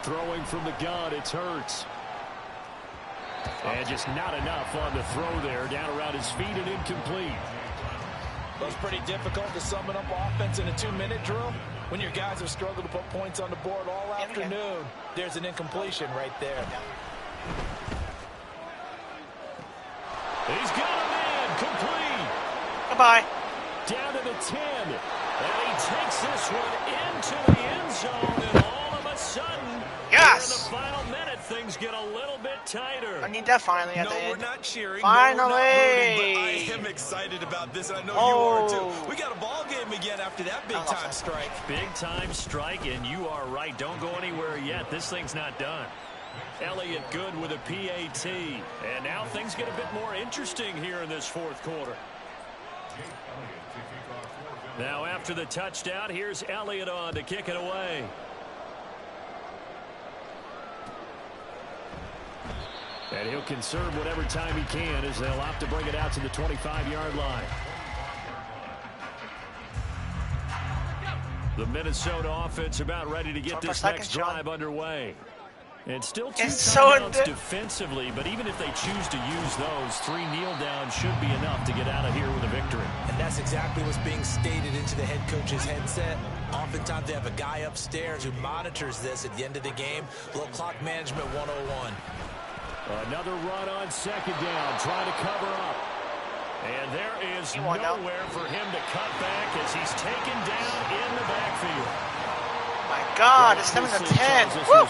Throwing from the gun, it's Hurts. And just not enough on the throw there. Down around his feet and incomplete. It was pretty difficult to summon up offense in a 2-minute drill. When your guys have struggled to put points on the board all afternoon, there's an incompletion right there. He's got a man complete. Goodbye. Down to the 10. And he takes this one into the end zone. And all of a sudden, yes! in the final minute, things get a little bit tighter. I need that finally at the No, end. we're not cheering. Finally! No, we're not rooting, but I am excited about this, and I know you are too. We got a ball game again after that big-time strike. Big-time strike, and you are right. Don't go anywhere yet. This thing's not done. Elliott good with a PAT. And now things get a bit more interesting here in this 4th quarter. Now after the touchdown, here's Elliott on to kick it away. And he'll conserve whatever time he can as they'll opt to bring it out to the 25-yard line. The Minnesota offense about ready to get this next drive underway. And still 2 timeouts defensively, but even if they choose to use those, 3 kneel downs should be enough to get out of here with a victory. And that's exactly what's being stated into the head coach's headset. Oftentimes they have a guy upstairs who monitors this at the end of the game. Little clock management 101. Another run on 2nd down, trying to cover up. And there is nowhere for him to cut back as he's taken down in the backfield. My God, it's 7 to 10. Woo!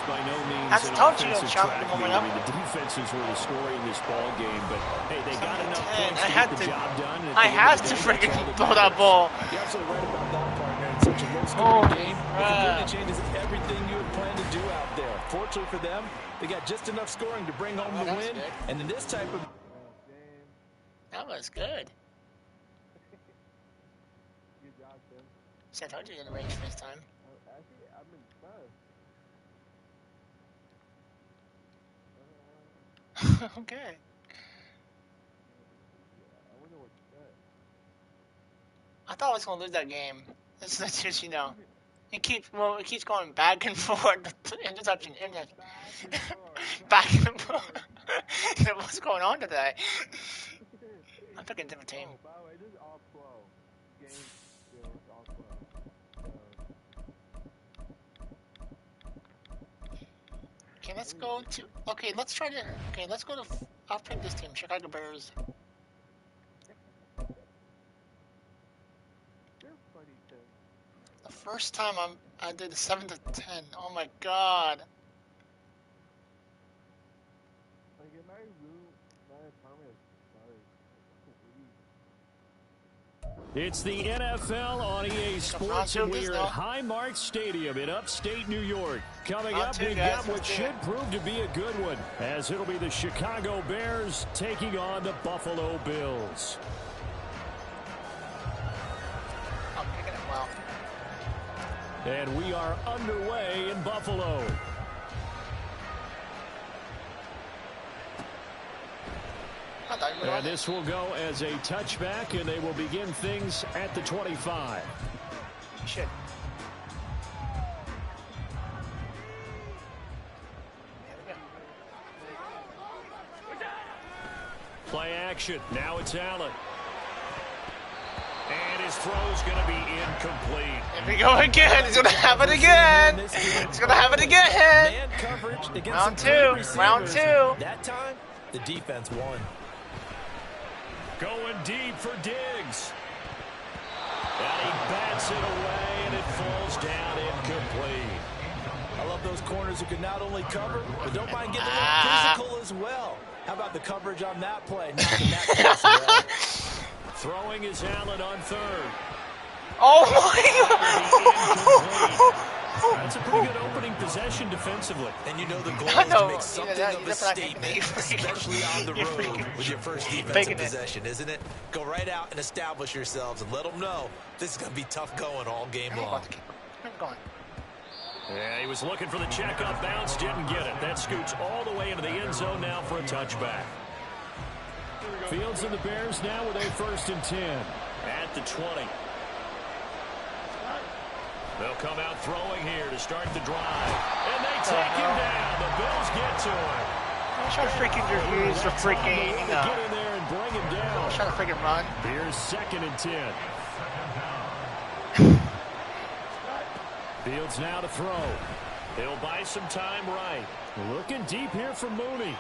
That's a touchdown shot at the moment. I mean, the defenses were the story in this ball game, but hey, they got enough points to get the job done. I had to freaking throw that ball. You're absolutely right about that, partner. It's such a low-scoring game. It changes everything you had planned to do out there. Fortunately for them, they got just enough scoring to bring home the win. Good. And in this type of That was good. See, I told you in the range this time. Okay. I thought I was gonna lose that game. That's just, you know. It keeps going back and forth. Interception. Back and forth. What's going on today? I'm picking a different team. Okay, let's go to. Okay, let's try to. Okay, let's go to. I'll pick this team, Chicago Bears. The first time I did 7 to 10. Oh my God. It's the NFL on EA Sports, and we're at Highmark Stadium in upstate New York. Coming up, we've got what should prove to be a good one, as it'll be the Chicago Bears taking on the Buffalo Bills. And we are underway in Buffalo. And this will go as a touchback, and they will begin things at the 25. Shit. Play action. Now it's Allen. And his throw's going to be incomplete. Here we go again. He's going to have it again. He's going to have it again. Man coverage against Round some great two. Round receivers. two. That time, the defense won. Going deep for Diggs. And he bats it away, and it falls down incomplete. I love those corners who can not only cover, but don't mind getting a little physical as well. How about the coverage on that play? Knocking that pass away. Throwing is Allen on third. Oh my God. That's a pretty good opening possession defensively. And you know the goal is to make something of a statement, especially on the road with your first defensive possession, isn't it? Go right out and establish yourselves and let them know this is going to be tough going all game long. Yeah, he was looking for the check up bounce, didn't get it. That scoots all the way into the end zone now for a touchback. Fields and the Bears now with a 1st and 10 at the 20. They'll come out throwing here to start the drive. And they take him down. The Bills get to him. I'm trying to freaking use the freaking, get in there and bring him down. I'm trying to freaking run. Here's 2nd and 10. Fields now to throw. He'll buy some time right. Looking deep here for Mooney.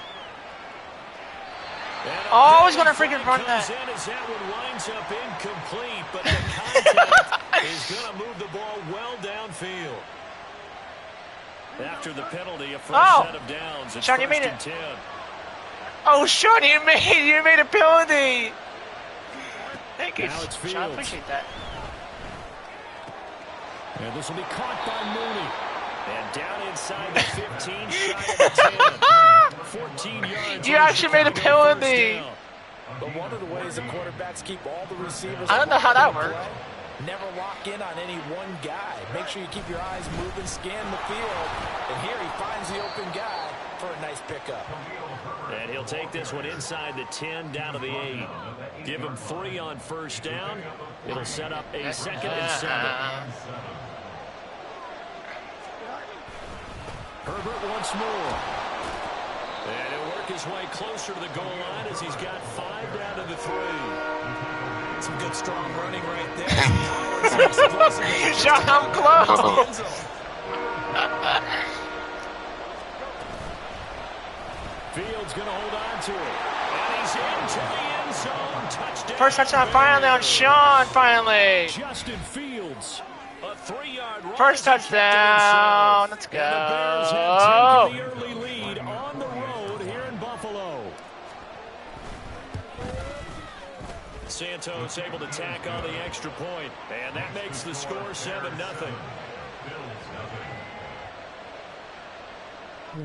Oh, he's going to freaking run that. As that one winds up incomplete, but the contact is going to move the ball well downfield. After the penalty, a fresh set of downs. It's Sean, you made it. 1st and 10. Oh, Sean, you made a penalty. Thank you, Now it's Sean. I Fields. appreciate that. And this will be caught by Mooney. And down inside the 15, shy of the 10. 14 yards. You actually made a penalty. But one of the ways the quarterbacks keep all the receivers. I don't know how that works. Never lock in on any one guy. Make sure you keep your eyes moving, scan the field. And here he finds the open guy for a nice pickup. And he'll take this one inside the 10 down to the 8. Give him 3 on 1st down. It'll set up a 2nd and 7. Herbert once more. And he'll work his way closer to the goal line as he's got 5 down to the 3. Some good strong running right there. Sean, I'm close. Fields going to hold on to it. And he's into the end zone. Touchdown. First touchdown finally on Sean, finally. Justin Fields. A 3-yard run. First touchdown. Let's go. And the Bears have taken the early lead on the road here in Buffalo. Santos able to tack on the extra point. And that makes the score 7-0.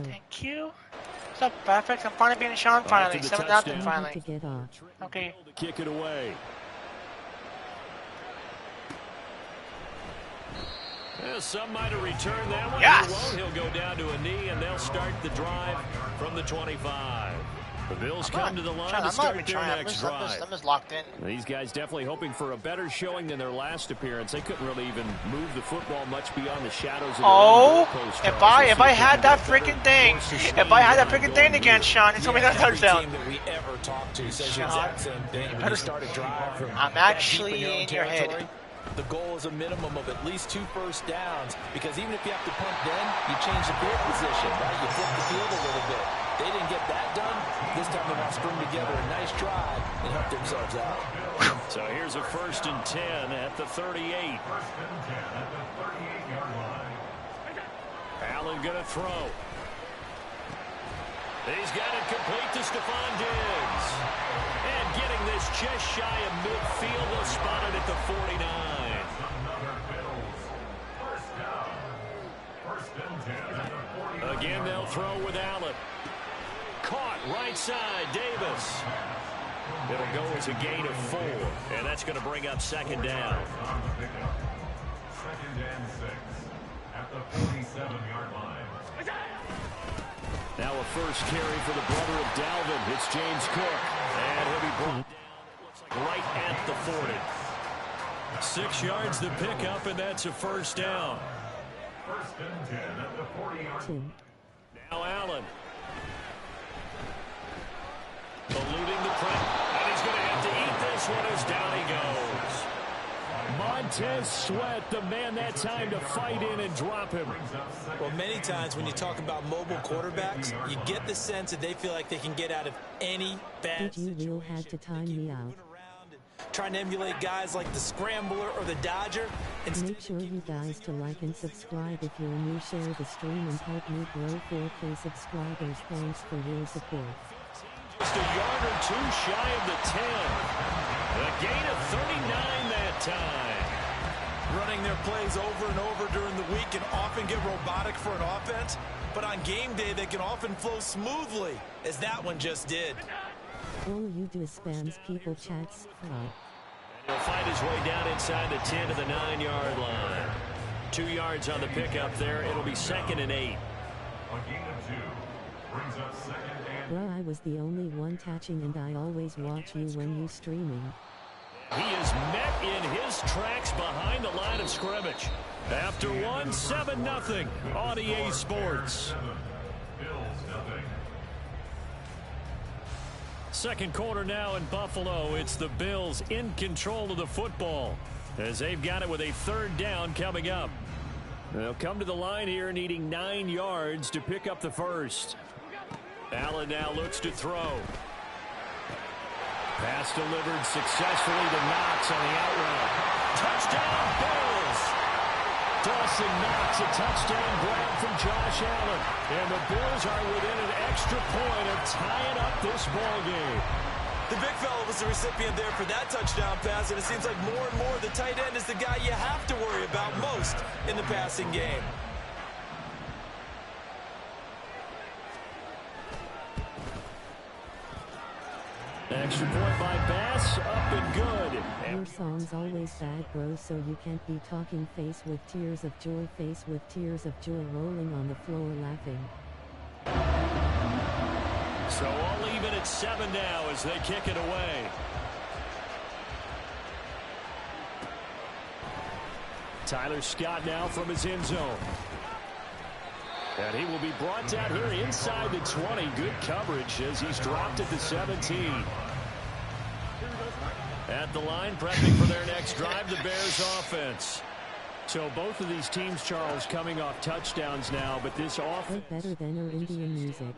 Thank you. What's up, perfect? I'm finally beating Sean finally. 7-0 finally. To get off. Okay. Kick it away. Well, some might have returned that one. Yes. He won't. He'll go down to a knee, and they'll start the drive from the 25. The Bills come to the line to start their next drive. I'm just locked in. These guys definitely hoping for a better showing than their last appearance. They couldn't really even move the football much beyond the shadows of their own goalpost. If I had that freaking thing, against Sean, it's gonna be that touchdown. Team that we ever talked to says the exact same thing. When you start a drive from I'm actually in your head. The goal is a minimum of at least 2 first downs, because even if you have to punt then, you change the field position, right? You flip the field a little bit. They didn't get that done. This time they want to string together a nice drive and help themselves out. So here's a 1st and 10 at the 38. Allen gonna throw. He's got it complete to Stephon Diggs. And getting this just shy of midfield, they'll spot it at the 49. Again, they'll throw with Allen. Caught right side, Davis. It'll go as a gain of 4, and that's going to bring up 2nd down. second and 6 at the 47-yard line. Now a first carry for the brother of Dalvin. It's James Cook. And he'll be brought down right at the 40. 6 yards to pick up, and that's a first down. First and 10 at the 40-yard line. Now Allen. Eluding the press. And he's going to have to eat this one as down he goes. Montez Sweat, the man that time to fight in and drop him. Well, many times when you talk about mobile quarterbacks, you get the sense that they feel like they can get out of any bad Did you real had to time me out? Trying to emulate guys like the Scrambler or the Dodger. Make sure you guys to like and subscribe if you're new. Share the stream and help me grow 4K subscribers. Thanks for your support. Just a yard or two shy of the 10. A gain of 39 that time. Running their plays over and over during the week can often get robotic for an offense, but on game day they can often flow smoothly, as that one just did. All you do is spams people chats. He'll find his way down inside the 10 to the 9-yard line. 2 yards on the pickup there. It'll be second and 8. A gain of 2 brings up second and... Bruh, I was the only one touching and I always watch you when you streaming. He is met in his tracks behind the line of scrimmage. After one, 7-0 on EA Sports. Bills nothing. Second quarter now in Buffalo. It's the Bills in control of the football as they've got it with a third down coming up. They'll come to the line here needing 9 yards to pick up the first. Allen now looks to throw. Pass delivered successfully to Knox on the out route. Touchdown Bills! Dawson Knox, a touchdown grab from Josh Allen. And the Bills are within an extra point of tying up this ball game. The big fella was the recipient there for that touchdown pass, and it seems like more and more the tight end is the guy you have to worry about most in the passing game. Extra point by Bass, up and good. Your song's always bad, bro, so you can't be talking. Face with tears of joy, face with tears of joy, rolling on the floor laughing. So all even at 7 now as they kick it away. Tyler Scott now from his end zone. And he will be brought down here inside the 20. Good coverage as he's dropped at the 17. At the line, prepping for their next drive, the Bears offense. So both of these teams, Charles, coming off touchdowns now, but this offense better than our Indian music.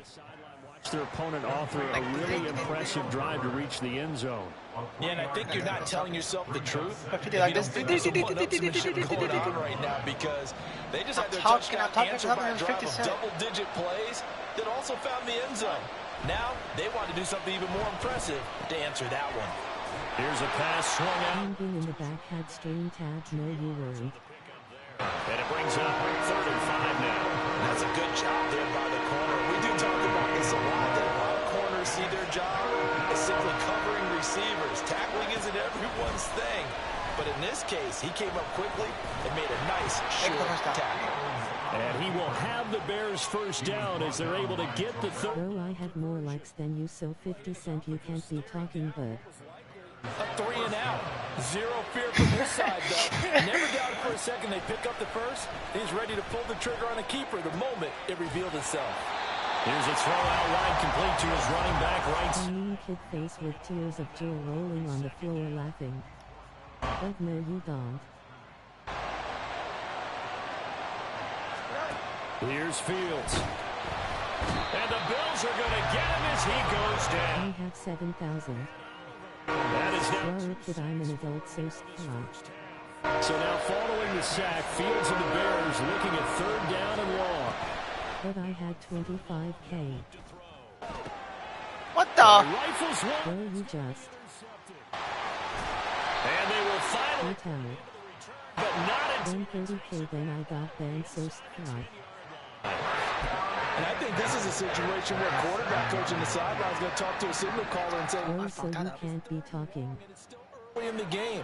Watch their opponent offer a really impressive drive to reach the end zone. Yeah, and I think you're not telling yourself the truth. If you do like this, going on right now because they just had their touchdown answered by a drive of double-digit plays that also found the end zone. Now they want to do something even more impressive to answer that one. Here's a pass swung out. Being in the back had stream tabs, no you weren't. And it brings up 3rd and 5 now. That's a good job there by the corner. We do talk about this a lot, that a lot of corners see their job as simply covering receivers. Tackling isn't everyone's thing. But in this case, he came up quickly and made a nice short tackle. And he will have the Bears first down as they're able to get the third. Bro, I had more likes than you, so 50 Cent you can't be talking, but... A 3 and out. Zero fear from this side, though. Never doubted for a second they pick up the first. He's ready to pull the trigger on a keeper the moment it revealed itself. Here's a throw out wide complete to his running back right. A mean kid face with tears of joy rolling on the floor laughing. But no you don't. Here's Fields. And the Bills are going to get him as he goes down. I have 7,000. That is Sorry kid, I'm an adult, so stop. So now following the sack, Fields and the Bears looking at 3rd down and long. But I had 25K. What the? Rifles one. Bro, you just... And they will finally, out. but not Then 30K, then I got banned, so stop. And I think this is a situation where quarterback coach in the sideline is going to talk to a signal caller and say, Bro, so you can't be talking. and it's still early in the game.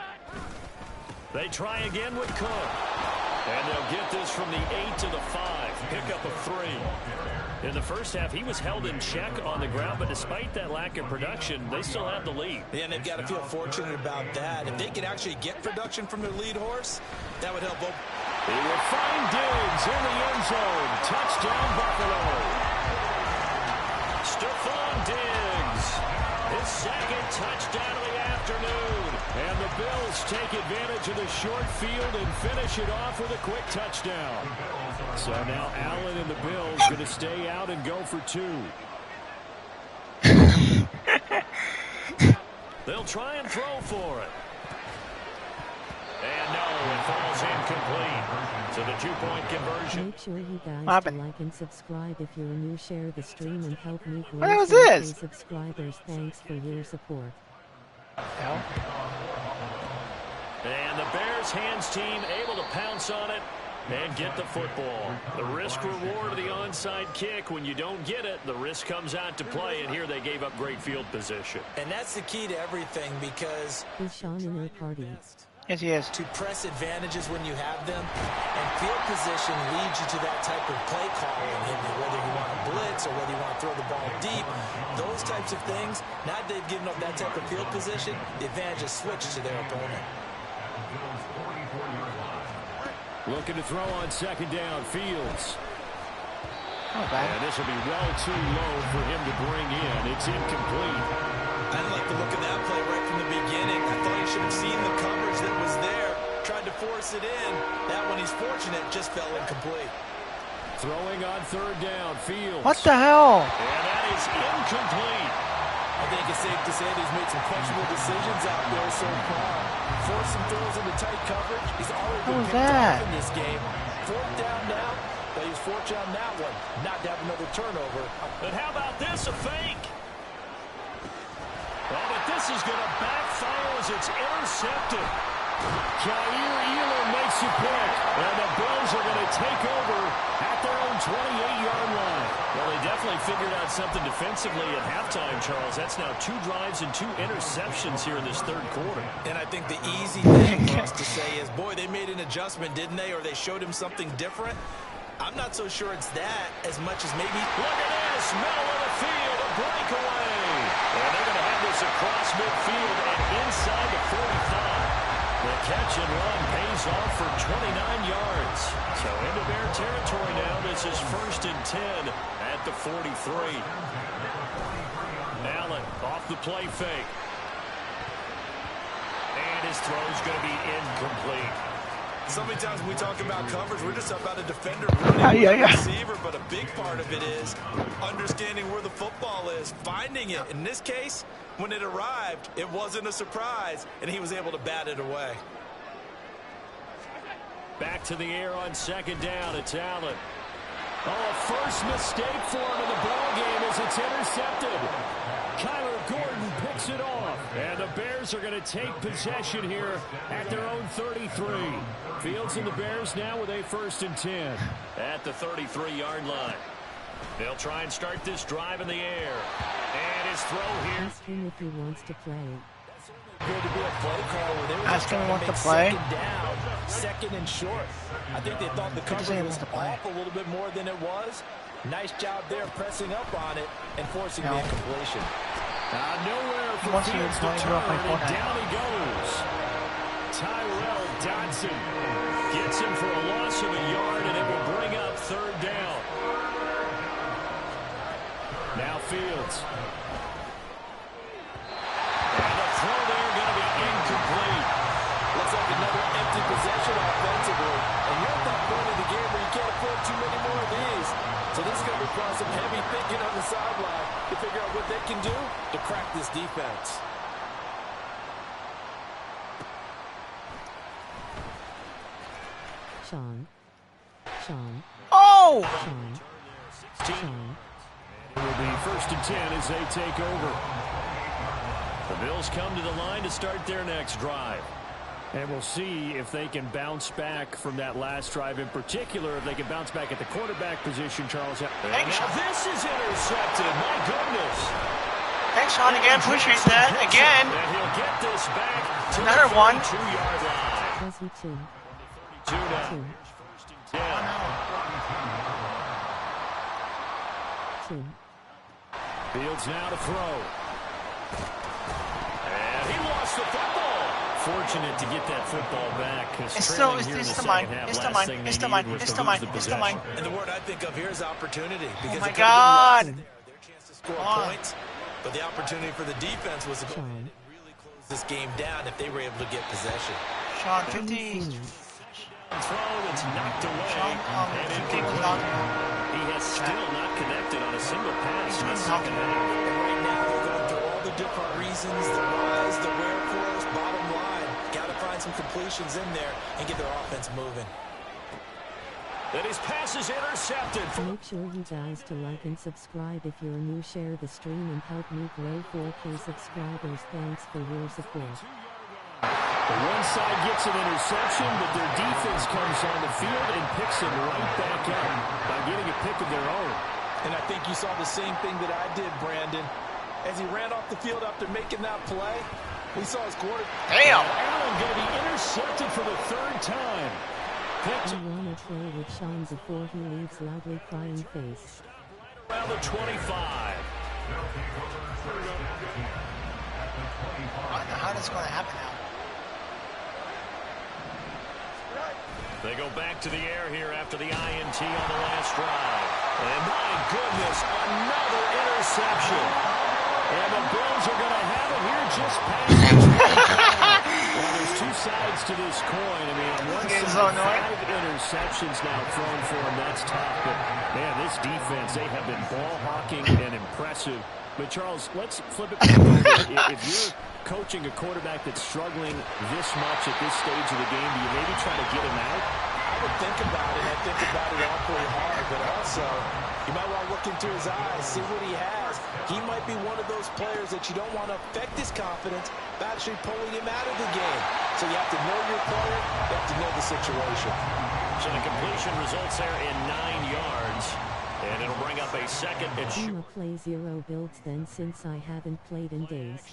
They try again with Cook. And they'll get this from the 8 to the 5. Pickup of 3. In the first half, he was held in check on the ground, but despite that lack of production, they still have the lead. Yeah, and they've got to feel fortunate about that. If they could actually get production from their lead horse, that would help. He will find Diggs in the end zone. Touchdown, Buffalo. Stephon Diggs, his second touchdown of the afternoon. And the Bills take advantage of the short field and finish it off with a quick touchdown. So now Allen and the Bills going to stay out and go for 2. They'll try and throw for it. And no, it falls incomplete. So the 2-point conversion. Make sure you guys like and subscribe if you're new. Share the stream and help me grow. What was this? Subscribers, thanks for your support. Hell. And the Bears hands team able to pounce on it and get the football. The risk reward of the onside kick. When you don't get it, the risk comes out to play, and here they gave up great field position. And that's the key to everything, because is Sean in your party? Yes, he is. To press advantages when you have them, and field position leads you to that type of play calling, whether you want to blitz or whether you want to throw the ball deep, those types of things. Now that they've given up that type of field position, the advantage is switched to their opponent. Looking to throw on second down, Fields. Not bad. And this will be well too low for him to bring in. It's incomplete. I didn't like the look of that play right from the beginning. I thought he should have seen the coverage that was there, tried to force it in. That one, he's fortunate, just fell incomplete. Throwing on third down, Fields. What the hell? And that is incomplete. I think it's safe to say that he's made some questionable decisions out there so far. Forced some throws into tight coverage. He's already been picked off in this game. Fourth down now, but he's fortunate on that one, not to have another turnover. But how about this, a fake? Oh, but this is going to backfire as it's intercepted. Jair Elam makes a pick, and the Bills are going to take over at their own 28-yard line. Well, they definitely figured out something defensively at halftime, Charles. That's now 2 drives and 2 interceptions here in this third quarter. And I think the easy thing for us to say is, boy, they made an adjustment, didn't they? Or they showed him something different. I'm not so sure it's that as much as maybe. Look at this, middle of the field, a breakaway. And they're going to have this across midfield and inside the 45. The catch and run pays off for 29 yards. So into Bear territory now. This is 1st and 10 at the 43. Allen off the play fake. And his throw's going to be incomplete. So many times when we talk about coverage, we're just about a defender running with a receiver, but a big part of it is understanding where the football is, finding it. In this case, when it arrived, it wasn't a surprise, and he was able to bat it away. Back to the air on second down. It's Allen. Oh, a first mistake for him in the ball game as it's intercepted. Kyler Gordon picks it off. And the Bears are going to take possession here at their own 33. Fields and the Bears now with a 1st and 10 at the 33-yard line. They'll try and start this drive in the air. And his throw here. Ask him if he wants to play. Good to be a play call where they were Ask him trying to wants make to play. second down, second and short. I think they thought the coverage was off a little bit more than it was. Nice job there pressing up on it and forcing the incompletion. Nowhere for Fields to turn, and down he goes. Tyrell Dodson gets him for a loss of a yard, and it will bring up third down. Now Fields. And the throw there going to be incomplete. Looks like another empty possession offensively. And you're at that point of the game where you can't afford too many more of these. So this is going to require some heavy thinking on the sideline to figure out what they can do to crack this defense. Sean. Oh! Sean. It will be 1st and 10 as they take over. The Bills come to the line to start their next drive. And we'll see if they can bounce back from that last drive, in particular, if they can bounce back at the quarterback position, Charles. And now this is intercepted. My goodness. Thanks, Sean. Again, appreciate that. Again. And he'll get this back to another the one. 2-yard line. Fuzzy 2. 2 down. 2. 10. 2. Fields now to throw. And he lost the football. Fortunate to get that football back. It's still mine. It's still mine. It's still mine. It's still mine. It's still mine. And the word I think of here is opportunity. Because Oh my God. their chance to score points, but the opportunity for the defense was to go ahead and really close this game down if they were able to get possession. Sean, 50. Throw, it's knocked away. Sean, And 50 was on. he has still not connected on a single pass in the second half. And right now they're going through all the different reasons, the whys, the wherefores, bottom line. Got to find some completions in there and get their offense moving. Then his pass is intercepted. Make sure you guys to like and subscribe if you're new. Share the stream and help me grow 4K subscribers. Thanks for your support. The one side gets an interception, but their defense comes on the field and picks him right back up by getting a pick of their own. And I think you saw the same thing that I did, Brandon. As he ran off the field after making that play, we saw his quarter. Damn. Allen going to be intercepted for the third time. Picked I wanna play with Sean before he leaves loudly crying face. around the 25. I don't know how this is going to happen now. They go back to the air here after the INT on the last drive. And my goodness, another interception. And the Bills are going to have it here just past the 25. Well, there's two sides to this coin. I mean, on one side, 5 interceptions now thrown for him. That's tough. But, man, this defense, they have been ball hawking and impressive. But, Charles, let's flip it back over. If you're coaching a quarterback that's struggling this much at this stage of the game, do you maybe try to get him out? I would think about it. I think about it awfully hard, but also you might want to look into his eyes, see what he has. He might be one of those players that you don't want to affect his confidence by actually pulling him out of the game. So you have to know your player, you have to know the situation. So the completion results there in 9 yards, and it'll bring up a second and shoot. I'ma play 0 builds then since I haven't played in days.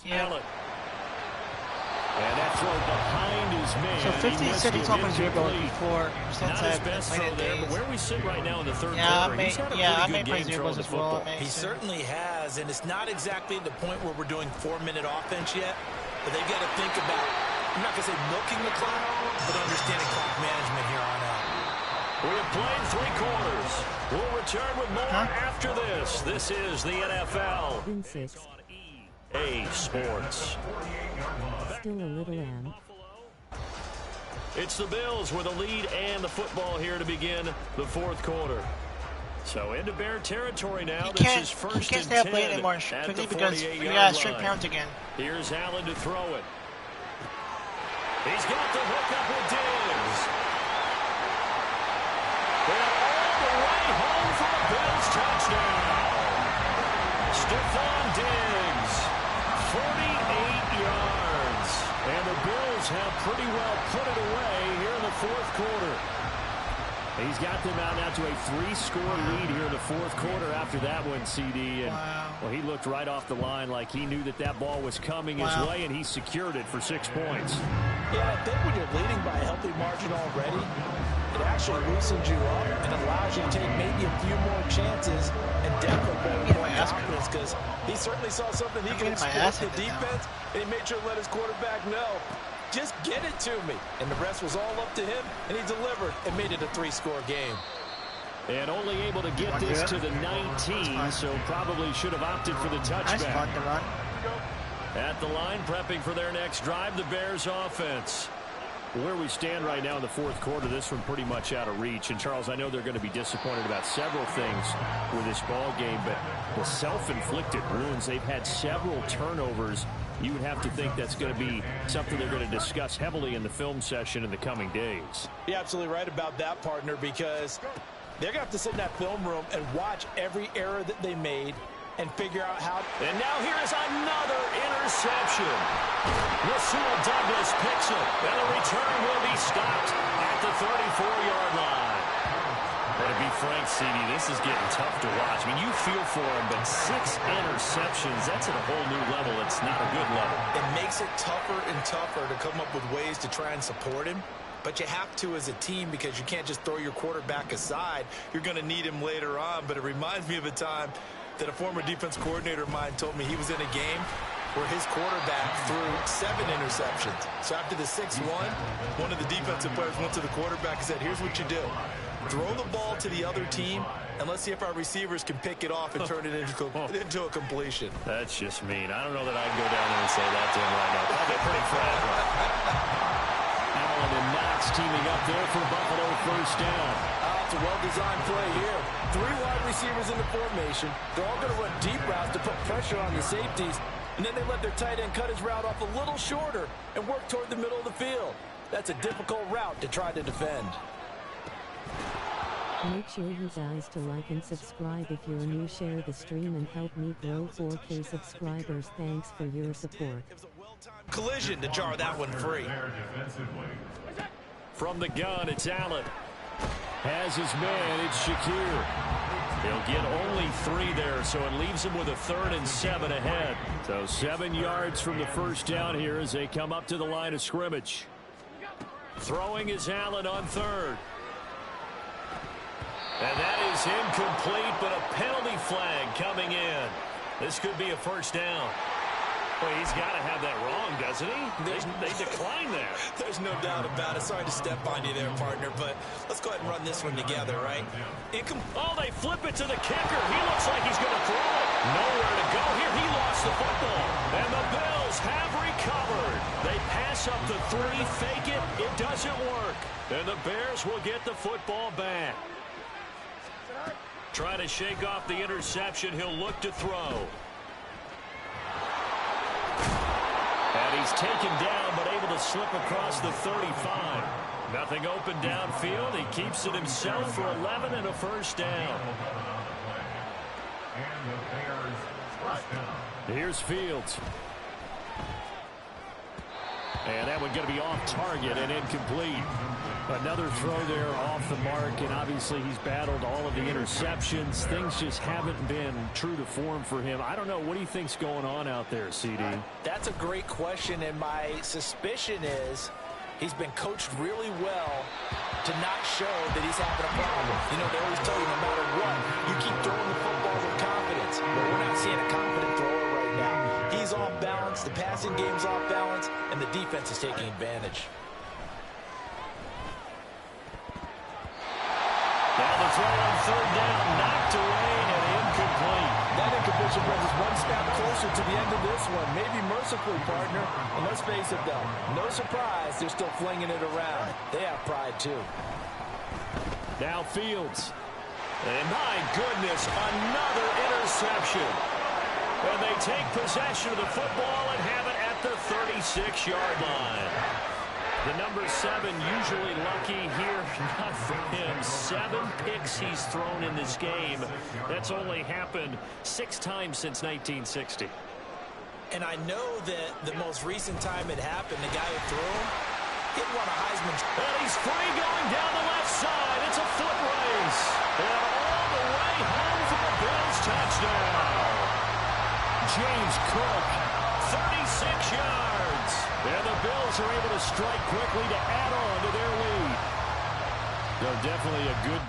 Yeah. And that throw behind his man. So 50 said he's on my 0 before. Not Since his I've best played throw in there, days. but where we sit right now in the third Yeah, quarter, he's had a I pretty may good play game 0 throwing the as well. football. He certainly has, and it's not exactly at the point where we're doing 4-minute offense yet, but they've got to think about, I'm not going to say milking the clock, but understanding clock management here on out. We have played 3 quarters. We'll return with more after this. This is the NFL. In 6. EA Sports. Still a little am. It's the Bills with a lead and the football here to begin the fourth quarter. So into Bear territory now. He This is first can't and stay up 10 late anymore at strictly the because we 48-yard got straight line. parents again. Here's Allen to throw it. He's got the hook up with Diggs. And all the way home for a Bills touchdown. Stephon Diggs, 48 yards. And the Bills have pretty well put it away here in the fourth quarter. He's got them out now to a 3-score lead here in the fourth quarter after that one, CD. And, well, he looked right off the line like he knew that that ball was coming his way, and he secured it for 6 points. Yeah, I think when you're leading by a healthy margin already, it actually loosens you up and allows you to take maybe a few more chances and definitely more confidence, because he certainly saw something he could exploit the defense, and he made sure to let his quarterback know, just get it to me. And the rest was all up to him, and he delivered and made it a 3-score game. And only able to get this to the 19, so probably should have opted for the touchback. At the line, prepping for their next drive, the Bears offense. Where we stand right now in the fourth quarter, this one pretty much out of reach. And, Charles, I know they're going to be disappointed about several things with this ball game, but the self-inflicted wounds, they've had several turnovers. You would have to think that's going to be something they're going to discuss heavily in the film session in the coming days. You're absolutely right about that, partner, because they're going to have to sit in that film room and watch every error that they made and figure out how. And now here is another interception. Rasul Douglas picks it, and the return will be stopped at the 34-yard line. Well, to be frank, CD, this is getting tough to watch. I mean, you feel for him, but 6 interceptions, that's at a whole new level. It's not a good level. It makes it tougher and tougher to come up with ways to try and support him. But you have to as a team because you can't just throw your quarterback aside. You're going to need him later on. But it reminds me of a time that a former defense coordinator of mine told me he was in a game where his quarterback threw 7 interceptions. So after the 6-1, one of the defensive players went to the quarterback and said, here's what you do. Throw the ball to the other team, and let's see if our receivers can pick it off and turn it into a completion. That's just mean. I don't know that I can go down there and say that to him right now. Probably pretty fragile. Allen and Knox teaming up there for Buffalo first down. It's a well-designed play here. 3 wide receivers in the formation. They're all going to run deep routes to put pressure on the safeties, and then they let their tight end cut his route off a little shorter and work toward the middle of the field. That's a difficult route to try to defend. Make sure you guys to like and subscribe if you're new. Share the stream and help me grow 4K subscribers. Thanks for your support. It was a well-timed collision to jar that one free. From the gun, it's Allen. Has his man, it's Shakir. He'll get only 3 there, so it leaves him with a 3rd and 7 ahead. So 7 yards from the first down here as they come up to the line of scrimmage. Throwing is Allen on 3rd. And that is incomplete, but a penalty flag coming in. This could be a first down. Well, he's got to have that wrong, doesn't he? They decline that. There's no doubt about it. Sorry to step on you there, partner, but let's go ahead and run this one together, right? Oh, they flip it to the kicker. He looks like he's going to throw it. Nowhere to go here. He lost the football. And the Bills have recovered. They pass up the 3, fake it. It doesn't work. And the Bears will get the football back. Trying to shake off the interception. He'll look to throw. And he's taken down, but able to slip across the 35. Nothing open downfield. He keeps it himself for 11 and a first down. Here's Fields. And that one going to be off target and incomplete. Another throw there off the mark, and obviously he's battled all of the interceptions. Things just haven't been true to form for him. I don't know. What do you think's going on out there, CD? That's a great question, and my suspicion is he's been coached really well to not show that he's having a problem. You know, they always tell you no matter what, you keep throwing the football with confidence. But we're not seeing a confident thrower right now. He's off balance, the passing game's off balance, and the defense is taking advantage. Now the throw on 3rd down, knocked away and incomplete. That incompletion brings us one step closer to the end of this one. Maybe mercifully, partner. And let's face it, though, no surprise they're still flinging it around. They have pride, too. Now Fields. And my goodness, another interception. And they take possession of the football and have it at the 36-yard line. The number 7 usually lucky here, not for him. 7 picks he's thrown in this game. That's only happened 6 times since 1960. And I know that the most recent time it happened, the guy who threw him, hit one of Heisman's. And he's free going down the left side. It's a foot race. And all the way home for the Bills touchdown. James Cook, 36 yards. And the Bills are able to strike quickly to add on to their lead. They're definitely a good...